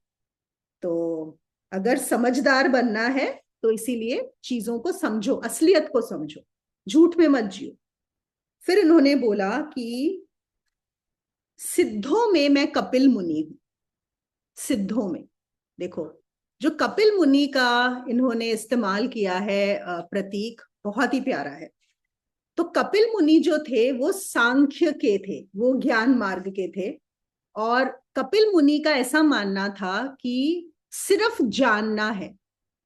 तो अगर समझदार बनना है तो इसीलिए चीजों को समझो, असलियत को समझो, झूठ में मत जियो। फिर इन्होंने बोला कि सिद्धों में मैं कपिल मुनि हूं। सिद्धों में देखो, जो कपिल मुनि का इन्होंने इस्तेमाल किया है प्रतीक, बहुत ही प्यारा है। तो कपिल मुनि जो थे वो सांख्य के थे, वो ज्ञान मार्ग के थे। और कपिल मुनि का ऐसा मानना था कि सिर्फ जानना है,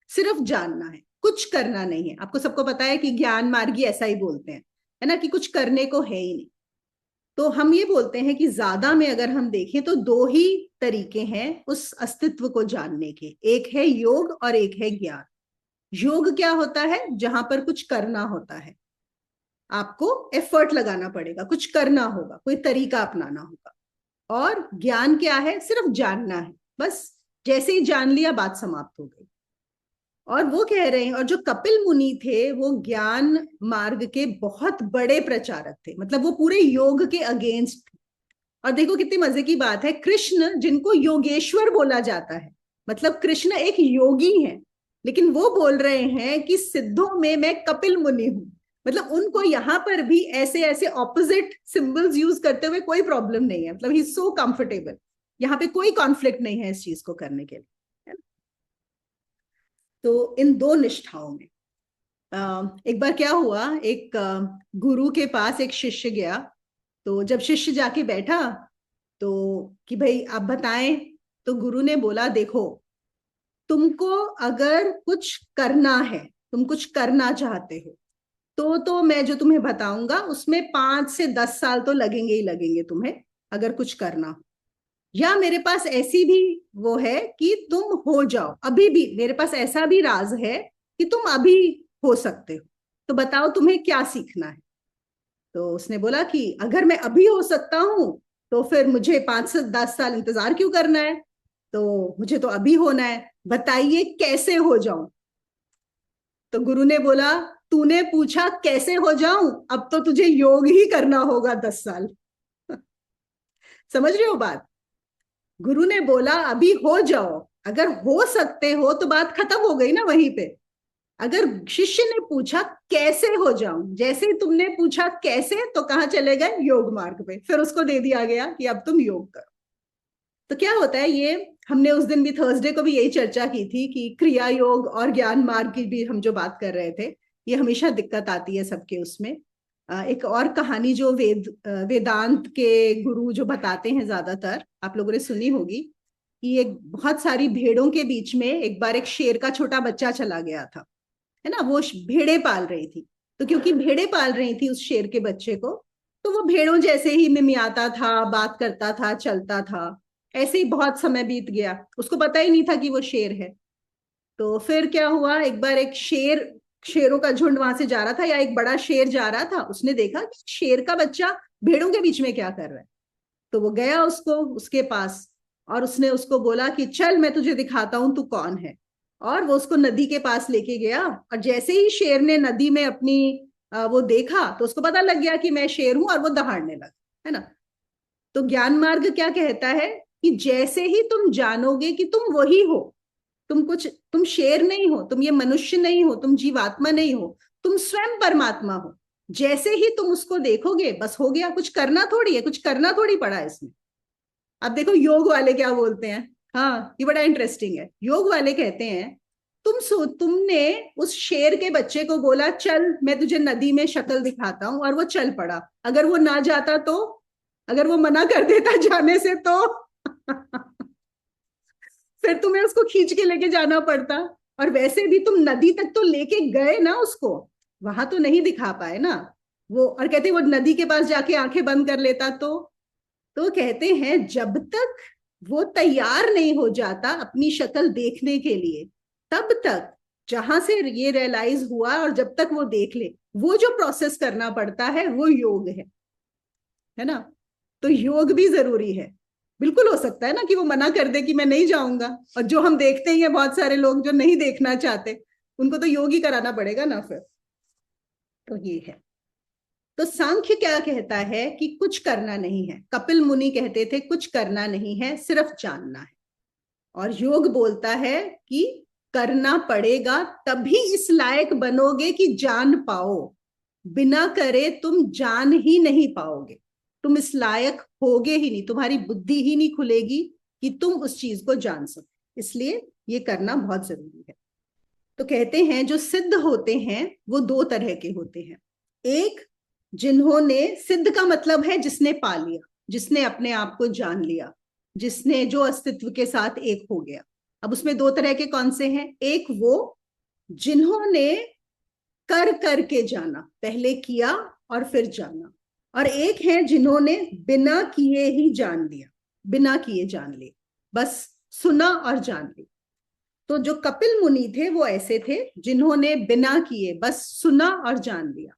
सिर्फ जानना है, कुछ करना नहीं है। आपको सबको पता है कि ज्ञान मार्गी ऐसा ही बोलते हैं, है ना, कि कुछ करने को है ही नहीं। तो हम ये बोलते हैं कि ज्यादा में अगर हम देखें तो दो ही तरीके हैं उस अस्तित्व को जानने के, एक है योग और एक है ज्ञान। योग क्या होता है? जहां पर कुछ करना होता है, आपको एफर्ट लगाना पड़ेगा, कुछ करना होगा, कोई तरीका अपनाना होगा। और ज्ञान क्या है? सिर्फ जानना है, बस जैसे ही जान लिया बात समाप्त हो गई। और वो कह रहे हैं, और जो कपिल मुनि थे वो ज्ञान मार्ग के बहुत बड़े प्रचारक थे, मतलब वो पूरे योग के अगेंस्ट थे। और देखो कितनी मजे की बात है, कृष्ण जिनको योगेश्वर बोला जाता है, मतलब कृष्ण एक योगी हैं, लेकिन वो बोल रहे हैं कि सिद्धों में मैं कपिल मुनि हूं। मतलब उनको यहां पर भी ऐसे ऐसे ऑपोजिट सिंबल्स यूज करते हुए कोई प्रॉब्लम नहीं है, मतलब ही सो कंफर्टेबल, यहाँ पे कोई कॉन्फ्लिक्ट नहीं है इस चीज को करने के लिए। तो इन दो निष्ठाओं में एक बार क्या हुआ, एक गुरु के पास एक शिष्य गया। तो जब शिष्य जाके बैठा तो कि भाई आप बताएं, तो गुरु ने बोला देखो, तुमको अगर कुछ करना है, तुम कुछ करना चाहते हो, तो मैं जो तुम्हें बताऊंगा उसमें 5 से 10 साल तो लगेंगे ही लगेंगे तुम्हें, अगर कुछ करना हो। या मेरे पास ऐसी भी वो है कि तुम हो जाओ अभी भी, मेरे पास ऐसा भी राज है कि तुम अभी हो सकते हो। तो बताओ तुम्हें क्या सीखना है? तो उसने बोला कि अगर मैं अभी हो सकता हूं तो फिर मुझे 5 से 10 साल इंतजार क्यों करना है? तो मुझे तो अभी होना है, बताइए कैसे हो जाऊं? तो गुरु ने बोला, तूने पूछा कैसे हो जाऊं, अब तो तुझे योग ही करना होगा 10 साल। समझ रहे हो बात? गुरु ने बोला अभी हो जाओ, अगर हो सकते हो तो बात खत्म हो गई ना वहीं पे। अगर शिष्य ने पूछा कैसे हो जाऊं, जैसे ही तुमने पूछा कैसे, तो कहां चले गए? योग मार्ग पे। फिर उसको दे दिया गया कि अब तुम योग करो। तो क्या होता है ये, हमने उस दिन भी, थर्सडे को भी यही चर्चा की थी कि क्रिया योग और ज्ञान मार्ग की भी हम जो बात कर रहे थे, ये हमेशा दिक्कत आती है सबके उसमें। एक और कहानी जो वेदांत के गुरु जो बताते हैं, ज्यादातर आप लोगों ने सुनी होगी, कि एक बहुत सारी भेड़ों के बीच में एक बार एक शेर का छोटा बच्चा चला गया था, है ना। वो भेड़े पाल रही थी, तो क्योंकि भेड़े पाल रही थी उस शेर के बच्चे को, तो वो भेड़ों जैसे ही मिमियाता था, बात करता था, चलता था। ऐसे ही बहुत समय बीत गया, उसको पता ही नहीं था कि वो शेर है। तो फिर क्या हुआ, एक बार एक शेरों का झुंड वहां से जा रहा था, या एक बड़ा शेर जा रहा था, उसने देखा कि शेर का बच्चा भेड़ों के बीच में क्या कर रहा है। तो वो गया उसके पास, और उसने उसको बोला कि चल मैं तुझे दिखाता हूं तू कौन है। और वो उसको नदी के पास लेके गया, और जैसे ही शेर ने नदी में अपनी वो देखा, तो उसको पता लग गया कि मैं शेर हूं, और वो दहाड़ने लगा, है ना। तो ज्ञान मार्ग क्या कहता है कि जैसे ही तुम जानोगे कि तुम वही हो, तुम शेर नहीं हो, तुम ये मनुष्य नहीं हो, तुम जीवात्मा नहीं हो, तुम स्वयं परमात्मा हो। जैसे ही तुम उसको देखोगे, बस हो गया। कुछ करना थोड़ी है, कुछ करना थोड़ी पड़ा है इसमें। अब देखो योग वाले क्या बोलते हैं। हाँ, ये बड़ा इंटरेस्टिंग है। योग वाले कहते हैं, तुमने उस शेर के बच्चे को बोला चल मैं तुझे नदी में शक्ल दिखाता हूं, और वो चल पड़ा। अगर वो ना जाता तो, अगर वो मना कर देता जाने से तो फिर तुम्हें उसको खींच के लेके जाना पड़ता। और वैसे भी तुम नदी तक तो लेके गए ना उसको, वहां तो नहीं दिखा पाए ना वो। और कहते वो नदी के पास जाके आंखें बंद कर लेता तो कहते हैं जब तक वो तैयार नहीं हो जाता अपनी शक्ल देखने के लिए, तब तक, जहां से ये रियलाइज हुआ और जब तक वो देख ले, वो जो प्रोसेस करना पड़ता है वो योग है ना। तो योग भी जरूरी है। बिल्कुल हो सकता है ना कि वो मना कर दे कि मैं नहीं जाऊंगा, और जो हम देखते ही हैं बहुत सारे लोग जो नहीं देखना चाहते, उनको तो योग ही कराना पड़ेगा ना फिर। तो ये है। तो सांख्य क्या कहता है कि कुछ करना नहीं है। कपिल मुनि कहते थे कुछ करना नहीं है, सिर्फ जानना है। और योग बोलता है कि करना पड़ेगा, तभी इस लायक बनोगे कि जान पाओ। बिना करे तुम जान ही नहीं पाओगे, तुम इस लायक होगे ही नहीं, तुम्हारी बुद्धि ही नहीं खुलेगी कि तुम उस चीज को जान सको। इसलिए ये करना बहुत जरूरी है। तो कहते हैं जो सिद्ध होते हैं वो दो तरह के होते हैं। एक, जिन्होंने, सिद्ध का मतलब है जिसने पा लिया, जिसने अपने आप को जान लिया, जिसने, जो अस्तित्व के साथ एक हो गया। अब उसमें दो तरह के कौन से हैं? एक वो जिन्होंने कर करके जाना, पहले किया और फिर जाना। और एक है जिन्होंने बिना किए ही जान लिया, बिना किए जान लिया, बस सुना और जान लिया। तो जो कपिल मुनि थे वो ऐसे थे जिन्होंने बिना किए बस सुना और जान लिया।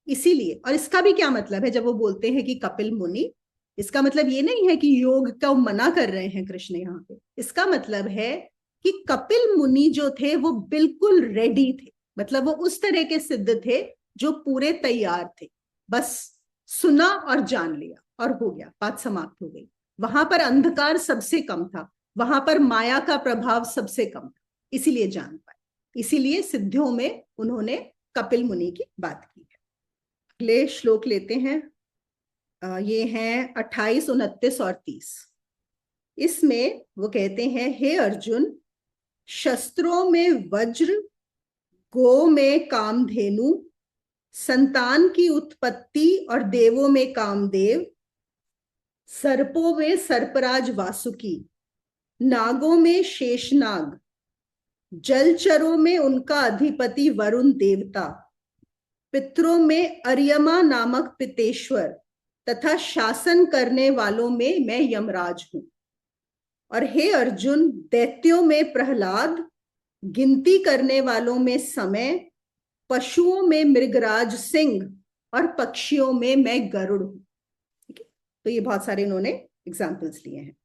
इसीलिए, और इसका भी क्या मतलब है जब वो बोलते हैं कि कपिल मुनि, इसका मतलब ये नहीं है कि योग का मना कर रहे हैं कृष्ण यहाँ पे। इसका मतलब है कि कपिल मुनि जो थे वो बिल्कुल रेडी थे, मतलब वो उस तरह के सिद्ध थे जो पूरे तैयार थे। बस सुना और जान लिया और हो गया, बात समाप्त हो गई। वहां पर अंधकार सबसे कम था, वहां पर माया का प्रभाव सबसे कम था, इसीलिए जान पाए। इसीलिए सिद्धियों में उन्होंने कपिल मुनि की बात की है। अगले श्लोक लेते हैं। ये हैं 28, 29 और 30। इसमें वो कहते हैं, हे अर्जुन, शस्त्रों में वज्र, गो में कामधेनु, संतान की उत्पत्ति और देवों में कामदेव, सर्पों में सर्पराज वासुकी, नागों में शेषनाग, जलचरों में उनका अधिपति वरुण देवता, पितरों में अर्यमा नामक पितेश्वर, तथा शासन करने वालों में मैं यमराज हूं। और हे अर्जुन, दैत्यों में प्रहलाद, गिनती करने वालों में समय, पशुओं में मृगराज सिंह, और पक्षियों में मैं गरुड़ हूं। ठीक है। तो ये बहुत सारे इन्होंने एग्जाम्पल्स लिए हैं।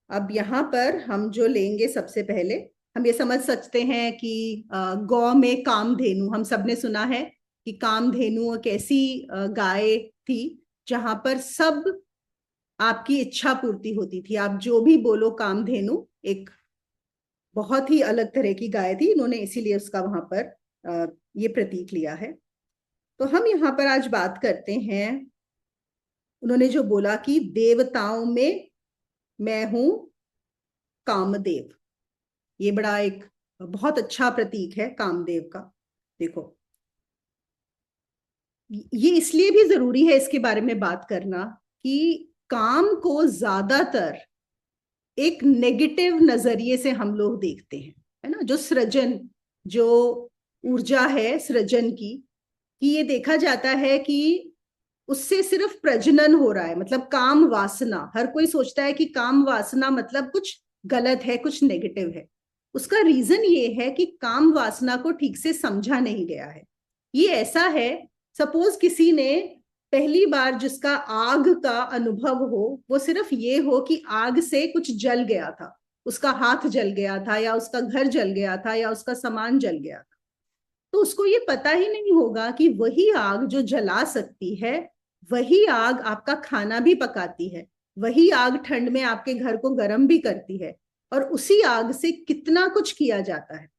अब यहाँ पर हम जो लेंगे, सबसे पहले हम ये समझ सकते हैं कि गौ में कामधेनु, हम सबने सुना है कि कामधेनु एक ऐसी गाय थी जहां पर सब आपकी इच्छा पूर्ति होती थी, आप जो भी बोलो। कामधेनु एक बहुत ही अलग तरह की गाय थी, इन्होंने इसीलिए उसका वहां पर ये प्रतीक लिया है। तो हम यहाँ पर आज बात करते हैं, उन्होंने जो बोला कि देवताओं में मैं हूं कामदेव। ये बड़ा एक बहुत अच्छा प्रतीक है कामदेव का। देखो, ये इसलिए भी जरूरी है इसके बारे में बात करना कि काम को ज्यादातर एक नेगेटिव नजरिए से हम लोग देखते हैं, है ना। जो सृजन, जो ऊर्जा है सृजन की, कि ये देखा जाता है कि उससे सिर्फ प्रजनन हो रहा है, मतलब काम वासना। हर कोई सोचता है कि काम वासना मतलब कुछ गलत है, कुछ नेगेटिव है। उसका रीजन ये है कि काम वासना को ठीक से समझा नहीं गया है। ये ऐसा है, सपोज किसी ने पहली बार जिसका आग का अनुभव हो, वो सिर्फ ये हो कि आग से कुछ जल गया था, उसका हाथ जल गया था, या उसका घर जल गया था, या उसका सामान जल गया था, तो उसको ये पता ही नहीं होगा कि वही आग जो जला सकती है, वही आग आपका खाना भी पकाती है, वही आग ठंड में आपके घर को गर्म भी करती है, और उसी आग से कितना कुछ किया जाता है।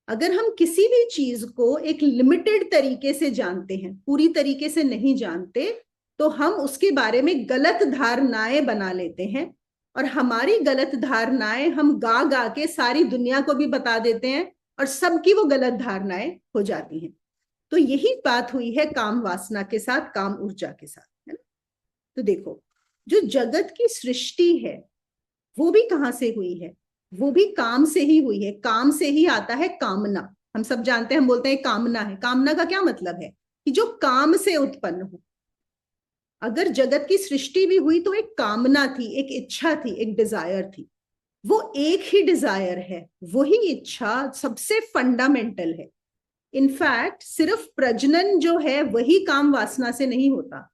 अगर हम किसी भी चीज को एक लिमिटेड तरीके से जानते हैं, पूरी तरीके से नहीं जानते, तो हम उसके बारे में गलत धारणाएं बना लेते हैं, और हमारी गलत धारणाएं हम गा गा के सारी दुनिया को भी बता देते हैं, और सबकी वो गलत धारणाएं हो जाती हैं। तो यही बात हुई है काम वासना के साथ, काम ऊर्जा के साथ, है ना। तो देखो, जो जगत की सृष्टि है वो भी कहां से हुई है? वो भी काम से ही हुई है। काम से ही आता है कामना। हम सब जानते हैं, हम बोलते हैं कामना है। कामना का क्या मतलब है? कि जो काम से उत्पन्न हो। अगर जगत की सृष्टि भी हुई तो एक कामना थी, एक इच्छा थी, एक डिजायर थी। वो एक ही डिजायर है, वही इच्छा सबसे फंडामेंटल है। इनफैक्ट सिर्फ प्रजनन जो है वही काम वासना से नहीं होता।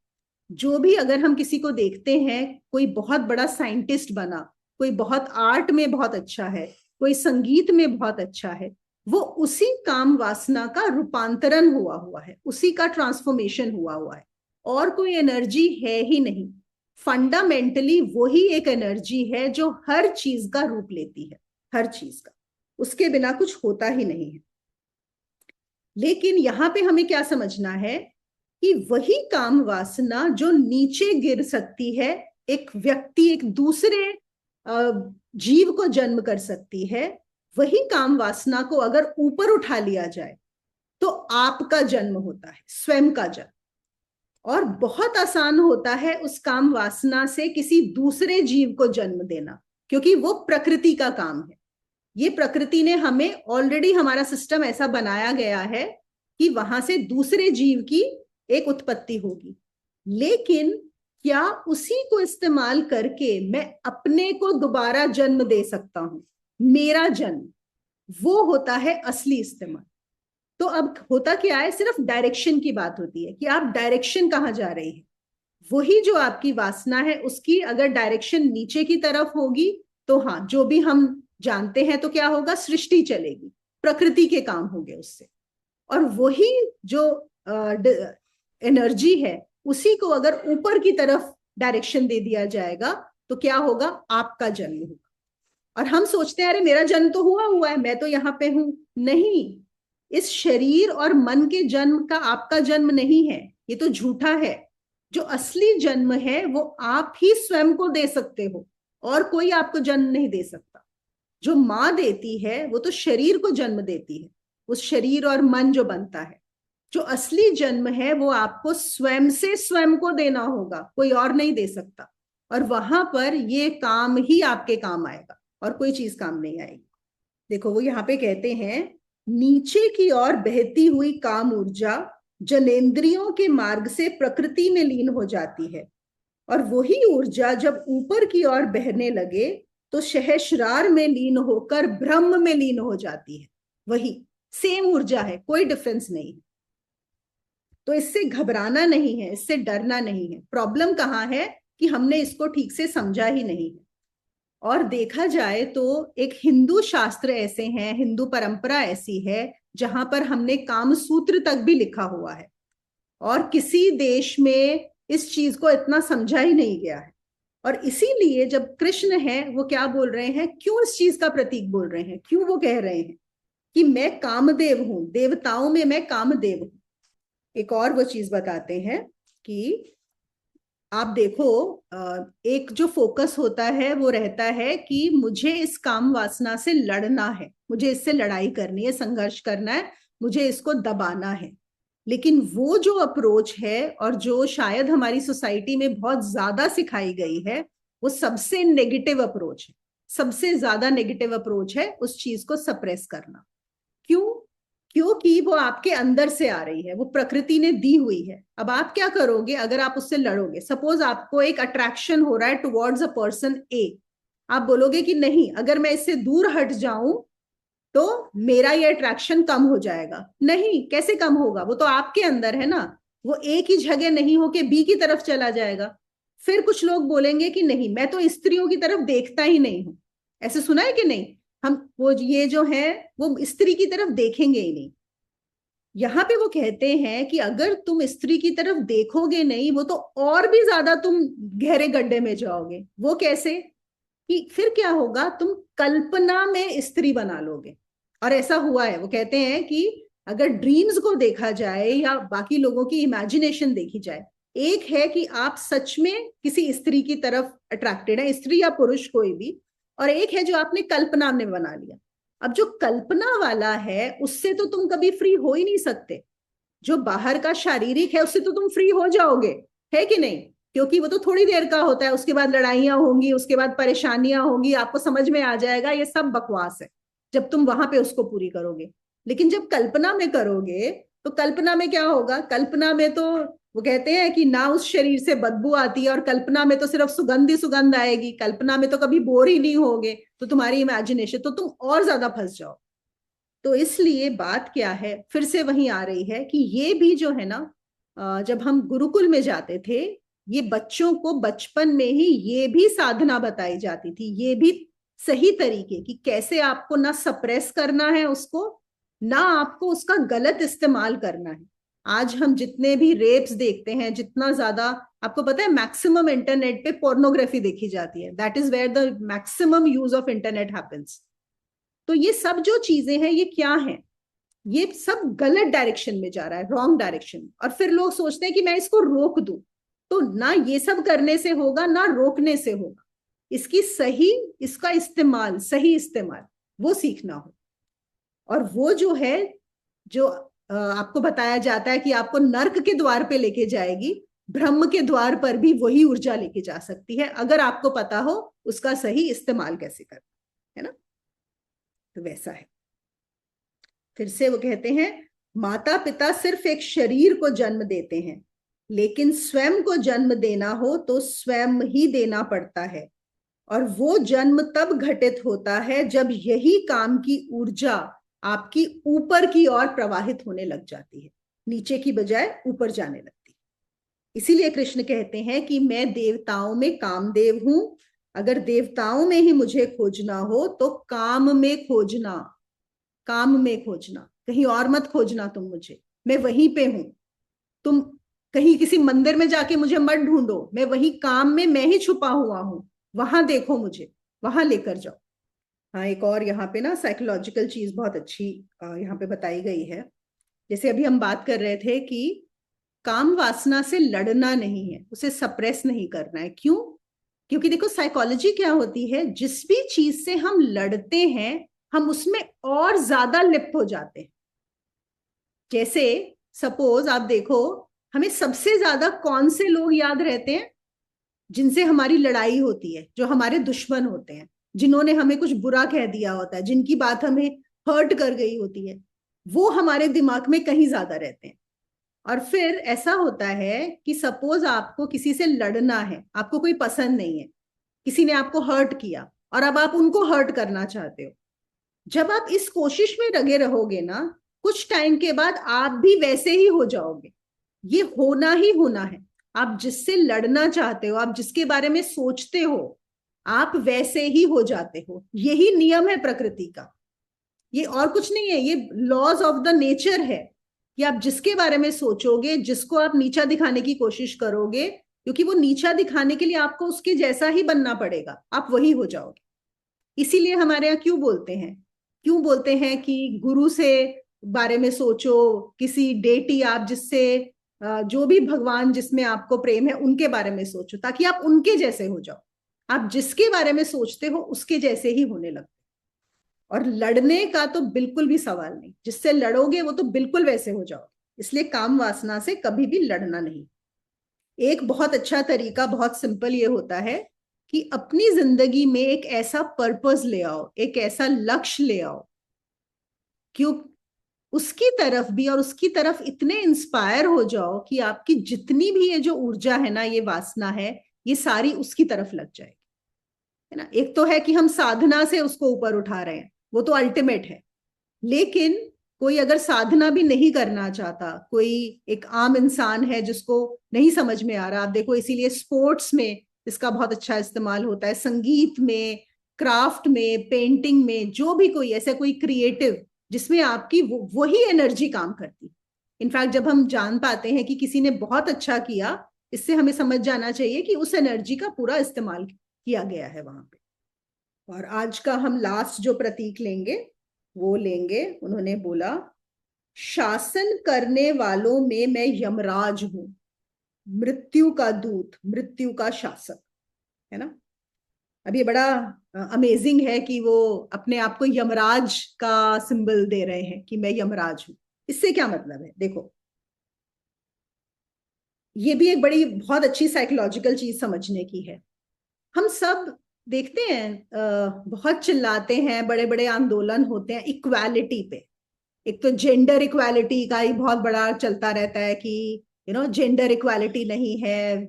जो भी, अगर हम किसी को देखते हैं, कोई बहुत बड़ा साइंटिस्ट बना, कोई बहुत आर्ट में बहुत अच्छा है, कोई संगीत में बहुत अच्छा है, वो उसी काम वासना का रूपांतरण हुआ हुआ है, उसी का ट्रांसफॉर्मेशन हुआ हुआ है। और कोई एनर्जी है ही नहीं। फंडामेंटली वही एक एनर्जी है जो हर चीज का रूप लेती है, हर चीज का। उसके बिना कुछ होता ही नहीं है। लेकिन यहां पे हमें क्या समझना है कि वही काम वासना जो नीचे गिर सकती है, एक व्यक्ति एक दूसरे जीव को जन्म कर सकती है, वही काम वासना को अगर ऊपर उठा लिया जाए तो आपका जन्म होता है, स्वयं का जन्म। और बहुत आसान होता है उस काम वासना से किसी दूसरे जीव को जन्म देना, क्योंकि वो प्रकृति का काम है। ये प्रकृति ने हमें ऑलरेडी, हमारा सिस्टम ऐसा बनाया गया है कि वहां से दूसरे जीव की एक उत्पत्ति होगी। लेकिन क्या उसी को इस्तेमाल करके मैं अपने को दोबारा जन्म दे सकता हूं? मेरा जन्म, वो होता है असली इस्तेमाल। तो अब होता क्या है, सिर्फ डायरेक्शन की बात होती है कि आप डायरेक्शन कहाँ जा रहे हैं। वही जो आपकी वासना है, उसकी अगर डायरेक्शन नीचे की तरफ होगी तो हाँ, जो भी हम जानते हैं, तो क्या होगा, सृष्टि चलेगी, प्रकृति के काम होंगे उससे। और वही जो एनर्जी है, उसी को अगर ऊपर की तरफ डायरेक्शन दे दिया जाएगा तो क्या होगा, आपका जन्म होगा। और हम सोचते हैं अरे मेरा जन्म तो हुआ हुआ है, मैं तो यहाँ पे हूं। नहीं, इस शरीर और मन के जन्म का आपका जन्म नहीं है, ये तो झूठा है। जो असली जन्म है वो आप ही स्वयं को दे सकते हो, और कोई आपको जन्म नहीं दे सकता। जो माँ देती है वो तो शरीर को जन्म देती है, उस शरीर और मन जो बनता है। जो असली जन्म है वो आपको स्वयं से स्वयं को देना होगा, कोई और नहीं दे सकता। और वहां पर ये काम ही आपके काम आएगा, और कोई चीज काम नहीं आएगी। देखो, वो यहाँ पे कहते हैं, नीचे की ओर बहती हुई काम ऊर्जा जनेंद्रियों के मार्ग से प्रकृति में लीन हो जाती है, और वही ऊर्जा जब ऊपर की ओर बहने लगे तो सहस्रार में लीन होकर ब्रह्म में लीन हो जाती है। वही सेम ऊर्जा है, कोई डिफरेंस नहीं है। तो इससे घबराना नहीं है, इससे डरना नहीं है। प्रॉब्लम कहाँ है कि हमने इसको ठीक से समझा ही नहीं है। और देखा जाए तो एक हिंदू शास्त्र ऐसे हैं, हिंदू परंपरा ऐसी है जहां पर हमने काम सूत्र तक भी लिखा हुआ है, और किसी देश में इस चीज को इतना समझा ही नहीं गया है। और इसीलिए जब कृष्ण है वो क्या बोल रहे हैं, क्यों इस चीज का प्रतीक बोल रहे हैं, क्यों वो कह रहे हैं कि मैं कामदेव हूं, देवताओं में मैं कामदेव हूं। एक और वो चीज बताते हैं कि आप देखो, एक जो फोकस होता है वो रहता है कि मुझे इस काम वासना से लड़ना है, मुझे इससे लड़ाई करनी है, संघर्ष करना है, मुझे इसको दबाना है। लेकिन वो जो अप्रोच है और जो शायद हमारी सोसाइटी में बहुत ज्यादा सिखाई गई है, वो सबसे नेगेटिव अप्रोच है, सबसे ज्यादा नेगेटिव अप्रोच है उस चीज को सप्रेस करना। क्यों? क्योंकि वो आपके अंदर से आ रही है, वो प्रकृति ने दी हुई है। अब आप क्या करोगे अगर आप उससे लड़ोगे? सपोज आपको एक अट्रैक्शन हो रहा है टुवर्ड्स अ पर्सन ए, आप बोलोगे कि नहीं, अगर मैं इससे दूर हट जाऊं तो मेरा ये अट्रैक्शन कम हो जाएगा। नहीं, कैसे कम होगा? वो तो आपके अंदर है ना, वो ए की जगह नहीं होके बी की तरफ चला जाएगा। फिर कुछ लोग बोलेंगे कि नहीं, मैं तो स्त्रियों की तरफ देखता ही नहीं हूं। ऐसे सुना है कि नहीं? हम वो ये जो है वो स्त्री की तरफ देखेंगे ही नहीं। यहाँ पे वो कहते हैं कि अगर तुम स्त्री की तरफ देखोगे नहीं, वो तो और भी ज्यादा तुम गहरे गड्ढे में जाओगे। वो कैसे? कि फिर क्या होगा, तुम कल्पना में स्त्री बना लोगे। और ऐसा हुआ है, वो कहते हैं कि अगर ड्रीम्स को देखा जाए या बाकी लोगों की इमेजिनेशन देखी जाए, एक है कि आप सच में किसी स्त्री की तरफ अट्रैक्टेड है, स्त्री या पुरुष कोई भी, और एक है जो आपने कल्पना में बना लिया। अब जो कल्पना वाला है उससे तो तुम कभी फ्री हो ही नहीं सकते। जो बाहर का शारीरिक है उससे तो तुम फ्री हो जाओगे, है कि नहीं? क्योंकि वो तो थोड़ी देर का होता है, उसके बाद लड़ाइयां होंगी, उसके बाद परेशानियां होंगी, आपको समझ में आ जाएगा ये सब बकवास है जब तुम वहां पे उसको पूरी करोगे। लेकिन जब कल्पना में करोगे तो कल्पना में क्या होगा? कल्पना में तो वो कहते हैं कि ना उस शरीर से बदबू आती है, और कल्पना में तो सिर्फ सुगंध ही सुगंध आएगी, कल्पना में तो कभी बोर ही नहीं होगे। तो तुम्हारी इमेजिनेशन, तो तुम और ज्यादा फंस जाओ। तो इसलिए बात क्या है, फिर से वहीं आ रही है कि ये भी जो है ना, जब हम गुरुकुल में जाते थे, ये बच्चों को बचपन में ही ये भी साधना बताई जाती थी, ये भी सही तरीके की, कैसे आपको ना सप्रेस करना है उसको, ना आपको उसका गलत इस्तेमाल करना है। आज हम जितने भी रेप्स देखते हैं, जितना ज्यादा, आपको पता है मैक्सिमम इंटरनेट पे पोर्नोग्राफी देखी जाती है, that is where the maximum use of internet happens. तो ये सब जो चीजें हैं ये क्या हैं? ये सब गलत डायरेक्शन में जा रहा है, रॉन्ग डायरेक्शन। और फिर लोग सोचते हैं कि मैं इसको रोक दूं। तो ना ये सब करने से होगा ना रोकने से होगा, इसकी सही, इसका इस्तेमाल, सही इस्तेमाल वो सीखना हो। और वो जो है, जो आपको बताया जाता है कि आपको नर्क के द्वार पे लेके जाएगी, ब्रह्म के द्वार पर भी वही ऊर्जा लेके जा सकती है, अगर आपको पता हो उसका सही इस्तेमाल कैसे करना है ना। तो वैसा है। फिर से वो कहते हैं, माता पिता सिर्फ एक शरीर को जन्म देते हैं, लेकिन स्वयं को जन्म देना हो तो स्वयं ही देना पड़ता है। और वो जन्म तब घटित होता है जब यही काम की ऊर्जा आपकी ऊपर की ओर प्रवाहित होने लग जाती है, नीचे की बजाय ऊपर जाने लगती है। इसीलिए कृष्ण कहते हैं कि मैं देवताओं में कामदेव हूं। अगर देवताओं में ही मुझे खोजना हो तो काम में खोजना, काम में खोजना, कहीं और मत खोजना तुम मुझे, मैं वहीं पे हूं। तुम कहीं किसी मंदिर में जाके मुझे मत ढूंढो, मैं वहीं काम में मैं ही छुपा हुआ हूं, वहां देखो मुझे, वहां लेकर जाओ। हाँ, एक और यहाँ पे ना साइकोलॉजिकल चीज बहुत अच्छी यहाँ पे बताई गई है। जैसे अभी हम बात कर रहे थे कि काम वासना से लड़ना नहीं है, उसे सप्रेस नहीं करना है। क्यों? क्योंकि देखो साइकोलॉजी क्या होती है, जिस भी चीज से हम लड़ते हैं हम उसमें और ज्यादा लिप्त हो जाते हैं। जैसे सपोज आप देखो, हमें सबसे ज्यादा कौन से लोग याद रहते हैं? जिनसे हमारी लड़ाई होती है, जो हमारे दुश्मन होते हैं, जिन्होंने हमें कुछ बुरा कह दिया होता है, जिनकी बात हमें हर्ट कर गई होती है, वो हमारे दिमाग में कहीं ज्यादा रहते हैं। और फिर ऐसा होता है कि सपोज आपको किसी से लड़ना है, आपको कोई पसंद नहीं है, किसी ने आपको हर्ट किया और अब आप उनको हर्ट करना चाहते हो। जब आप इस कोशिश में लगे रहोगे ना, कुछ टाइम के बाद आप भी वैसे ही हो जाओगे, ये होना ही होना है। आप जिससे लड़ना चाहते हो, आप जिसके बारे में सोचते हो, आप वैसे ही हो जाते हो। यही नियम है प्रकृति का, ये और कुछ नहीं है, ये लॉज ऑफ द नेचर है कि आप जिसके बारे में सोचोगे, जिसको आप नीचा दिखाने की कोशिश करोगे, क्योंकि वो नीचा दिखाने के लिए आपको उसके जैसा ही बनना पड़ेगा, आप वही हो जाओगे। इसीलिए हमारे यहाँ क्यों बोलते हैं कि गुरु से बारे में सोचो, किसी डेटी आप जिससे जो भी भगवान जिसमें आपको प्रेम है उनके बारे में सोचो, ताकि आप उनके जैसे हो जाओ। आप जिसके बारे में सोचते हो उसके जैसे ही होने लगते। और लड़ने का तो बिल्कुल भी सवाल नहीं, जिससे लड़ोगे वो तो बिल्कुल वैसे हो जाओ। इसलिए काम वासना से कभी भी लड़ना नहीं। एक बहुत अच्छा तरीका, बहुत सिंपल, ये होता है कि अपनी जिंदगी में एक ऐसा पर्पस ले आओ, एक ऐसा लक्ष्य ले आओ, क्यों उसकी तरफ भी और उसकी तरफ इतने इंस्पायर हो जाओ कि आपकी जितनी भी ये जो ऊर्जा है ना, ये वासना है, ये सारी उसकी तरफ लग जाएगी, है ना। एक तो है कि हम साधना से उसको ऊपर उठा रहे हैं, वो तो अल्टीमेट है। लेकिन कोई अगर साधना भी नहीं करना चाहता, कोई एक आम इंसान है जिसको नहीं समझ में आ रहा, आप देखो इसीलिए स्पोर्ट्स में इसका बहुत अच्छा इस्तेमाल होता है, संगीत में, क्राफ्ट में, पेंटिंग में, जो भी कोई ऐसा कोई क्रिएटिव जिसमें आपकी वही एनर्जी काम करती। इनफैक्ट जब हम जान पाते हैं कि किसी ने बहुत अच्छा किया, इससे हमें समझ जाना चाहिए कि उस एनर्जी का पूरा इस्तेमाल किया गया है वहां पे। और आज का हम लास्ट जो प्रतीक लेंगे वो लेंगे, उन्होंने बोला, शासन करने वालों में मैं यमराज हूं, मृत्यु का दूत, मृत्यु का शासक, है ना। अब ये बड़ा अमेजिंग है कि वो अपने आप को यमराज का सिंबल दे रहे हैं कि मैं यमराज हूं। इससे क्या मतलब है, देखो ये भी एक बड़ी बहुत अच्छी साइकोलॉजिकल चीज समझने की है। हम सब देखते हैं, बहुत चिल्लाते हैं, बड़े बड़े आंदोलन होते हैं इक्वालिटी पे। एक तो जेंडर इक्वालिटी का ही बहुत बड़ा चलता रहता है कि जेंडर इक्वालिटी नहीं है,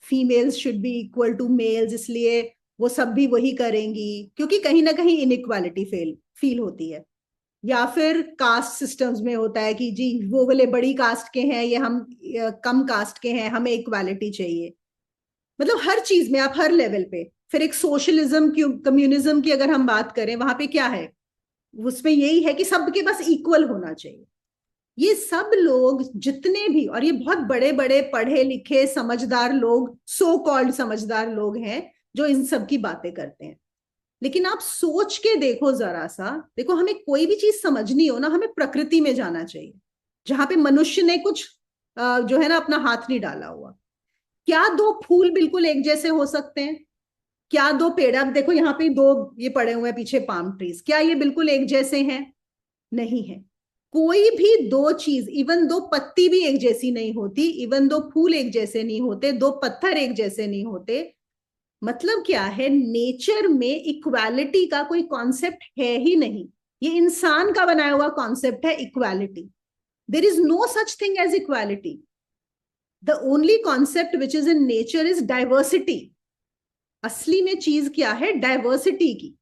females should be equal to males, इसलिए वो सब भी वही करेंगी, क्योंकि कहीं ना कहीं इनइक्वालिटी फील होती है। या फिर कास्ट सिस्टम्स में होता है कि जी वो वाले बड़ी कास्ट के हैं, ये हम कम कास्ट के हैं, हमें इक्वालिटी चाहिए। मतलब हर चीज में, आप हर लेवल पे। फिर एक सोशलिज्म की, कम्युनिज्म की अगर हम बात करें, वहां पे क्या है, उसमें यही है कि सबके पास इक्वल होना चाहिए। ये सब लोग जितने भी, और ये बहुत बड़े बड़े पढ़े लिखे समझदार लोग, सो कॉल्ड समझदार लोग हैं जो इन सब की बातें करते हैं। लेकिन आप सोच के देखो जरा सा, देखो हमें कोई भी चीज समझनी हो ना, हमें प्रकृति में जाना चाहिए, जहां पे मनुष्य ने कुछ जो है ना अपना हाथ नहीं डाला हुआ। क्या दो फूल बिल्कुल एक जैसे हो सकते हैं? क्या दो पेड़, अब देखो यहाँ पे दो ये पड़े हुए हैं पीछे पाम ट्रीज, क्या ये बिल्कुल एक जैसे हैं? नहीं है। कोई भी दो चीज, इवन दो पत्ती भी एक जैसी नहीं होती, इवन दो फूल एक जैसे नहीं होते, दो पत्थर एक जैसे नहीं होते। मतलब क्या है, नेचर में इक्वालिटी का कोई कॉन्सेप्ट है ही नहीं। ये इंसान का बनाया हुआ कॉन्सेप्ट है equality. There is no such thing as equality. The only concept which is in nature is diversity. असली में चीज क्या है, डाइवर्सिटी की।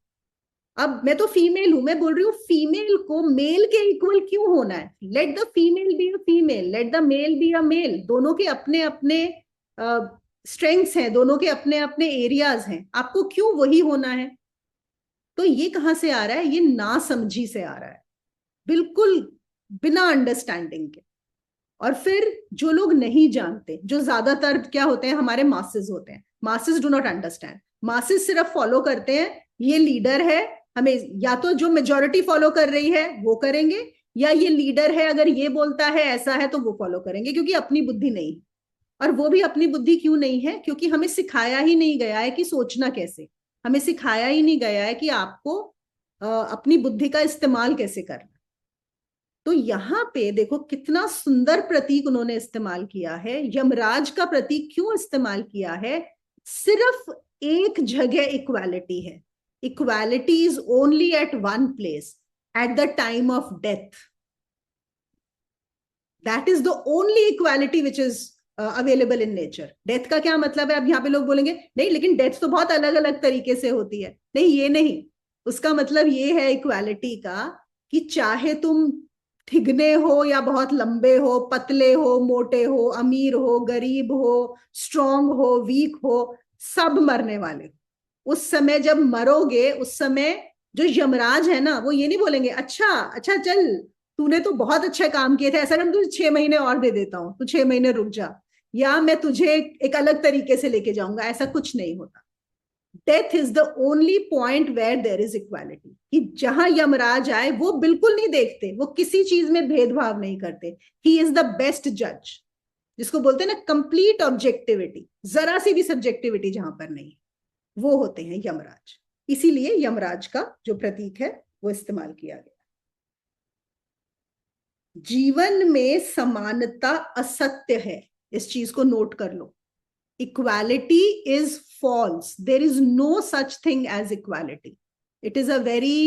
अब मैं तो फीमेल हूं, मैं बोल रही हूँ फीमेल को मेल के इक्वल क्यों होना है? Let the female be a female, let the male be a male. दोनों के अपने अपने स्ट्रेंथ्स हैं, दोनों के अपने अपने एरियाज हैं, आपको क्यों वही होना है? तो ये कहां से आ रहा है? ये ना समझी से आ रहा है, बिल्कुल बिना अंडरस्टैंडिंग के। और फिर जो लोग नहीं जानते, जो ज्यादातर क्या होते हैं, हमारे मासेस होते हैं, masses do not understand. Masses सिर्फ फॉलो करते हैं, ये लीडर है, हमें या तो जो मेजोरिटी फॉलो कर रही है वो करेंगे, या ये लीडर है अगर ये बोलता है ऐसा है तो वो फॉलो करेंगे, क्योंकि अपनी बुद्धि नहीं। और वो भी अपनी बुद्धि क्यों नहीं है? क्योंकि हमें सिखाया ही नहीं गया है कि सोचना कैसे। हमें सिखाया ही नहीं गया है कि आपको अपनी बुद्धि का इस्तेमाल कैसे करना। तो यहां पे देखो कितना सुंदर प्रतीक उन्होंने इस्तेमाल किया है। यमराज का प्रतीक क्यों इस्तेमाल किया है? सिर्फ एक जगह इक्वालिटी है। Equality is only at one place, at the time of death. That is the only equality which is available in nature. Death का क्या मतलब है? अब यहाँ पे लोग बोलेंगे नहीं लेकिन डेथ तो बहुत अलग अलग तरीके से होती है। नहीं, ये नहीं। उसका मतलब ये है इक्वालिटी का कि चाहे तुम थिगने हो या बहुत लंबे हो, पतले हो, मोटे हो, अमीर हो, गरीब हो, स्ट्रांग हो, वीक हो, सब मरने वाले हो। उस समय जब मरोगे, उस समय जो यमराज है ना, वो ये नहीं बोलेंगे अच्छा अच्छा चल, तूने तो बहुत अच्छा काम किए थे, ऐसा कर तुझे 6 महीने और दे देता हूं, तू 6 महीने रुक जा, या मैं तुझे एक अलग तरीके से लेके जाऊंगा। ऐसा कुछ नहीं होता। Death is the only point where there is equality, कि जहां यमराज आए वो बिल्कुल नहीं देखते, वो किसी चीज में भेदभाव नहीं करते। ही इज द बेस्ट जज, जिसको बोलते हैं ना कंप्लीट ऑब्जेक्टिविटी, जरा सी भी सब्जेक्टिविटी जहां पर नहीं, वो होते हैं यमराज। इसीलिए यमराज का जो प्रतीक है वो इस्तेमाल किया गया। जीवन में समानता असत्य है, इस चीज को नोट कर लो। equality is false. There is no such thing as equality. It is a very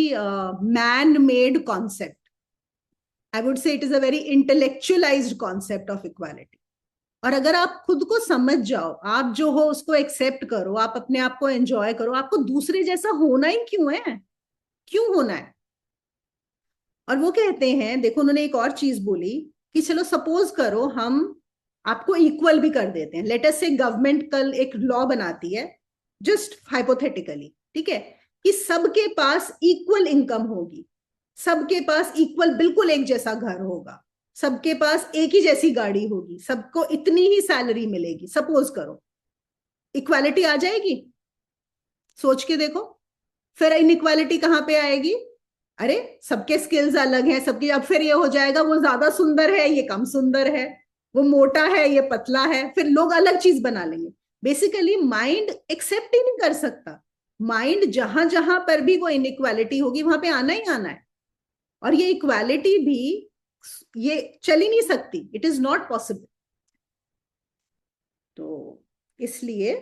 man-made concept. I would say it is a very intellectualized concept of equality. और अगर आप खुद को समझ जाओ, आप जो हो उसको एक्सेप्ट करो, आप अपने आप को एंजॉय करो, आपको दूसरे जैसा होना ही क्यों है, क्यों होना है। और वो कहते हैं, देखो उन्होंने एक और चीज बोली कि चलो सपोज करो हम आपको इक्वल भी कर देते हैं। लेट अस से गवर्नमेंट कल एक लॉ बनाती है, जस्ट हाइपोथेटिकली, ठीक है, कि सबके पास इक्वल इनकम होगी, सबके पास इक्वल बिल्कुल एक जैसा घर होगा, सबके पास एक ही जैसी गाड़ी होगी, सबको इतनी ही सैलरी मिलेगी। सपोज करो, इक्वालिटी आ जाएगी? सोच के देखो। फिर इनइक्वालिटी कहां पे आएगी? अरे सबके स्किल्स अलग हैं, सबकी, अब फिर ये हो जाएगा वो ज्यादा सुंदर है, ये कम सुंदर है, वो मोटा है, ये पतला है, फिर लोग अलग चीज बना लेंगे। बेसिकली माइंड एक्सेप्ट ही नहीं कर सकता। माइंड जहां जहां पर भी वो इनइक्वालिटी होगी वहां पे आना ही आना है। और ये इक्वालिटी भी ये चल ही नहीं सकती, इट इज नॉट पॉसिबल। तो इसलिए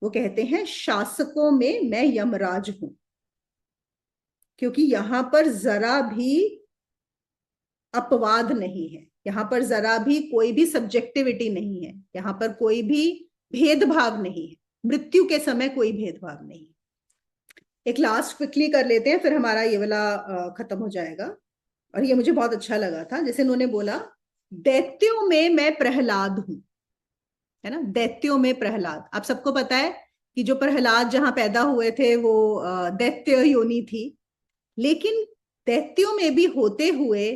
वो कहते हैं शासकों में मैं यमराज हूं, क्योंकि यहां पर जरा भी अपवाद नहीं है, यहां पर जरा भी कोई भी सब्जेक्टिविटी नहीं है, यहां पर कोई भी भेदभाव नहीं है, मृत्यु के समय कोई भेदभाव नहीं। एक लास्ट क्विकली कर लेते हैं, फिर हमारा ये वाला खत्म हो जाएगा। और ये मुझे बहुत अच्छा लगा था, जैसे उन्होंने बोला दैत्यों में मैं प्रहलाद हूं, है ना, दैत्यों में प्रहलाद। आप सबको पता है कि जो प्रहलाद जहां पैदा हुए थे वो दैत्य योनि थी, लेकिन दैत्यों में भी होते हुए,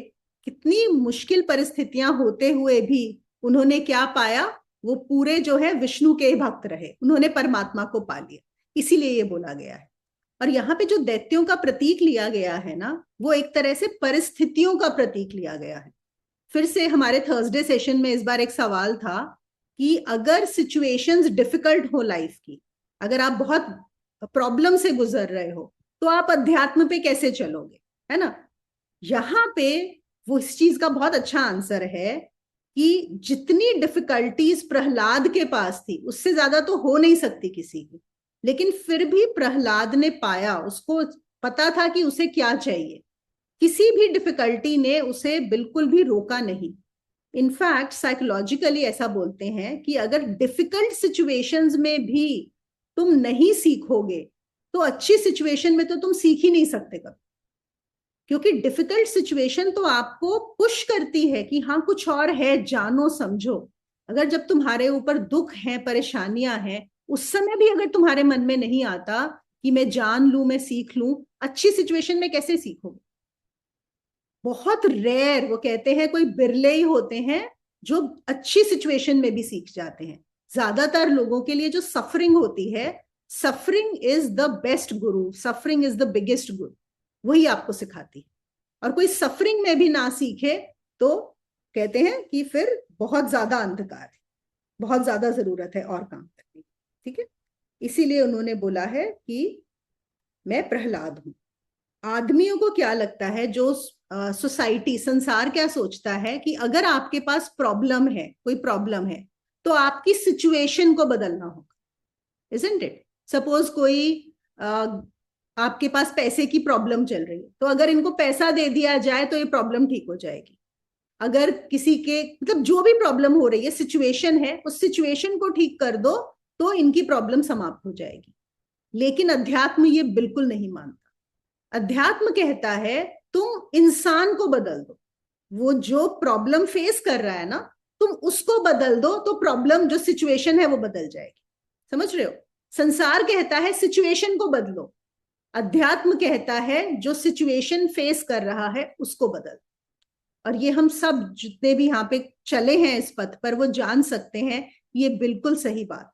कितनी मुश्किल परिस्थितियां होते हुए भी उन्होंने क्या पाया? वो पूरे जो है विष्णु के भक्त रहे, उन्होंने परमात्मा को पा लिया, इसीलिए ये बोला गया है। और यहाँ पे जो दैत्यों का प्रतीक लिया गया है ना, वो एक तरह से परिस्थितियों का प्रतीक लिया गया है। फिर से हमारे थर्सडे सेशन में इस बार एक सवाल था कि अगर सिचुएशंस डिफिकल्ट हो लाइफ की, अगर आप बहुत प्रॉब्लम से गुजर रहे हो, तो आप अध्यात्म पे कैसे चलोगे, है ना। यहाँ पे वो इस चीज का बहुत अच्छा आंसर है कि जितनी डिफिकल्टीज प्रहलाद के पास थी, उससे ज्यादा तो हो नहीं सकती किसी की, लेकिन फिर भी प्रहलाद ने पाया, उसको पता था कि उसे क्या चाहिए। किसी भी डिफिकल्टी ने उसे बिल्कुल भी रोका नहीं। इनफैक्ट साइकोलॉजिकली ऐसा बोलते हैं कि अगर डिफिकल्ट सिचुएशंस में भी तुम नहीं सीखोगे, तो अच्छी सिचुएशन में तो तुम सीख ही नहीं सकते कभी। क्योंकि डिफिकल्ट सिचुएशन तो आपको पुश करती है कि हाँ कुछ और है, जानो समझो। अगर जब तुम्हारे ऊपर दुख है, परेशानियां हैं, उस समय भी अगर तुम्हारे मन में नहीं आता कि मैं जान लूं, मैं सीख लूं, अच्छी सिचुएशन में कैसे सीखोगे? बहुत रेयर, वो कहते हैं कोई बिरले ही होते हैं जो अच्छी सिचुएशन में भी सीख जाते हैं। ज्यादातर लोगों के लिए जो सफरिंग होती है, suffering is the best Guru, suffering is the biggest गुरु, वही आपको सिखाती है। और कोई सफरिंग में भी ना सीखे तो कहते हैं कि फिर बहुत ज्यादा अंधकार है, बहुत ज्यादा जरूरत है और काम करने की, ठीक है। इसीलिए उन्होंने बोला है कि मैं प्रहलाद हूं। आदमियों को क्या लगता है, जो सोसाइटी, संसार क्या सोचता है कि अगर आपके पास प्रॉब्लम है, कोई प्रॉब्लम है, तो आपकी सिचुएशन को बदलना होगा, इजंट इट। सपोज कोई आपके पास पैसे की प्रॉब्लम चल रही है, तो अगर इनको पैसा दे दिया जाए तो ये प्रॉब्लम ठीक हो जाएगी। अगर किसी के, मतलब जो भी प्रॉब्लम हो रही है, सिचुएशन है, उस सिचुएशन को ठीक कर दो तो इनकी प्रॉब्लम समाप्त हो जाएगी। लेकिन अध्यात्म ये बिल्कुल नहीं मानता। अध्यात्म कहता है तुम इंसान को बदल दो, वो जो प्रॉब्लम फेस कर रहा है ना, तुम उसको बदल दो तो प्रॉब्लम जो सिचुएशन है वो बदल जाएगी। समझ रहे हो? संसार कहता है सिचुएशन को बदलो, अध्यात्म कहता है जो सिचुएशन फेस कर रहा है उसको बदल। और ये हम सब जितने भी यहाँ पे चले हैं इस पथ पर वो जान सकते हैं, ये बिल्कुल सही बात।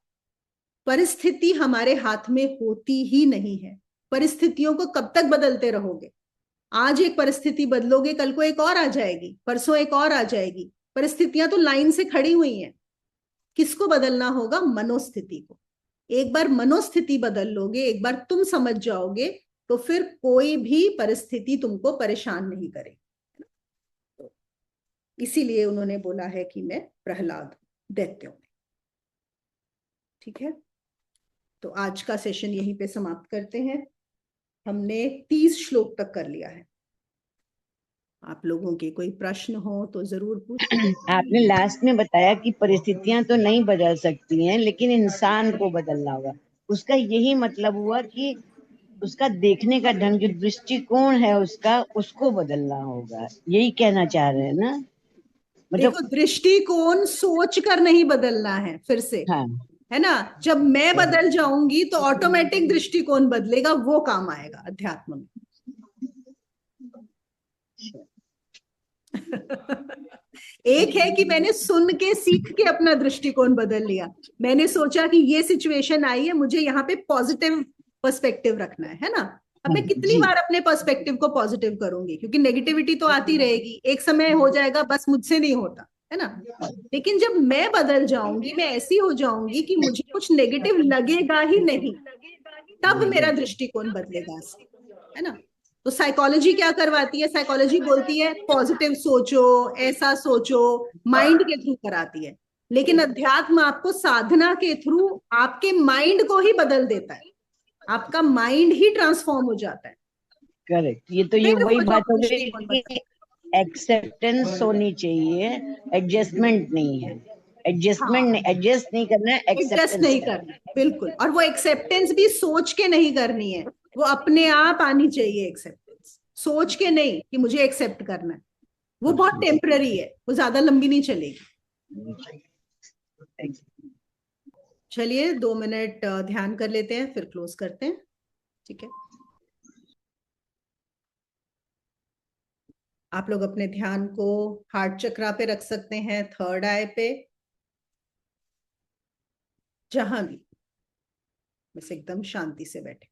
परिस्थिति हमारे हाथ में होती ही नहीं है। परिस्थितियों को कब तक बदलते रहोगे? आज एक परिस्थिति बदलोगे, कल को एक और आ जाएगी, परसों एक और आ जाएगी। परिस्थितियां तो लाइन से खड़ी हुई हैं। किसको बदलना होगा? मनोस्थिति को। एक बार मनोस्थिति बदल लोगे, एक बार तुम समझ जाओगे, तो फिर कोई भी परिस्थिति तुमको परेशान नहीं करेगी। तो इसीलिए उन्होंने बोला है कि मैं प्रहलाद दैत्यों में। ठीक है, तो आज का सेशन यहीं पे समाप्त करते हैं। हमने 30 श्लोक तक कर लिया है। आप लोगों के कोई प्रश्न हो तो जरूर पूछें। आपने लास्ट में बताया कि परिस्थितियां तो नहीं बदल सकती हैं, लेकिन इंसान को बदलना होगा। उसका यही मतलब हुआ कि उसका देखने का ढंग, जो दृष्टिकोण है उसका, उसको बदलना होगा। यही कहना चाह रहे हैं ना? मतलब देखो, दृष्टिकोण सोच कर नहीं बदलना है फिर से, हाँ, है ना? जब मैं बदल जाऊंगी तो ऑटोमेटिक दृष्टिकोण बदलेगा, वो काम आएगा अध्यात्म में। एक है कि मैंने सुन के सीख के अपना दृष्टिकोण बदल लिया। मैंने सोचा कि ये सिचुएशन आई है, मुझे यहाँ पे पॉजिटिव पर्सपेक्टिव रखना है ना? अब मैं कितनी जी, बार अपने पर्सपेक्टिव को पॉजिटिव करूंगी, क्योंकि नेगेटिविटी तो आती रहेगी। एक समय हो जाएगा बस मुझसे नहीं होता, है ना? लेकिन जब मैं बदल जाऊंगी, मैं ऐसी हो जाऊंगी कि मुझे कुछ नेगेटिव लगेगा ही नहीं, तब मेरा दृष्टिकोण बदलेगा, है ना? तो साइकोलॉजी क्या करवाती है? साइकोलॉजी बोलती है पॉजिटिव सोचो, ऐसा सोचो, माइंड के थ्रू कराती है। लेकिन अध्यात्म आपको साधना के थ्रू आपके माइंड को ही बदल देता है। आपका माइंड ही ट्रांसफॉर्म हो जाता है, करेक्ट। ये फिर वही वो जो बात हो गई दृष्टिकोण कि बदलता एक्सेप्टेंस होनी चाहिए, एडजस्टमेंट नहीं है। है। हाँ, एडजस्ट नहीं करना है, एडजस्ट एक्सेप्टेंस नहीं करना करना है, बिल्कुल। और वो एक्सेप्टेंस भी सोच के नहीं करनी है, वो अपने आप आनी चाहिए एक्सेप्टेंस। सोच के नहीं कि मुझे एक्सेप्ट करना है, वो बहुत टेम्पररी है, वो ज्यादा लंबी नहीं चलेगी। है। चलिए 2 मिनट ध्यान कर लेते हैं, फिर क्लोज करते हैं। ठीक है, आप लोग अपने ध्यान को हार्ट चक्रा पे रख सकते हैं, थर्ड आई पे, जहां भी, बस एकदम शांति से बैठे।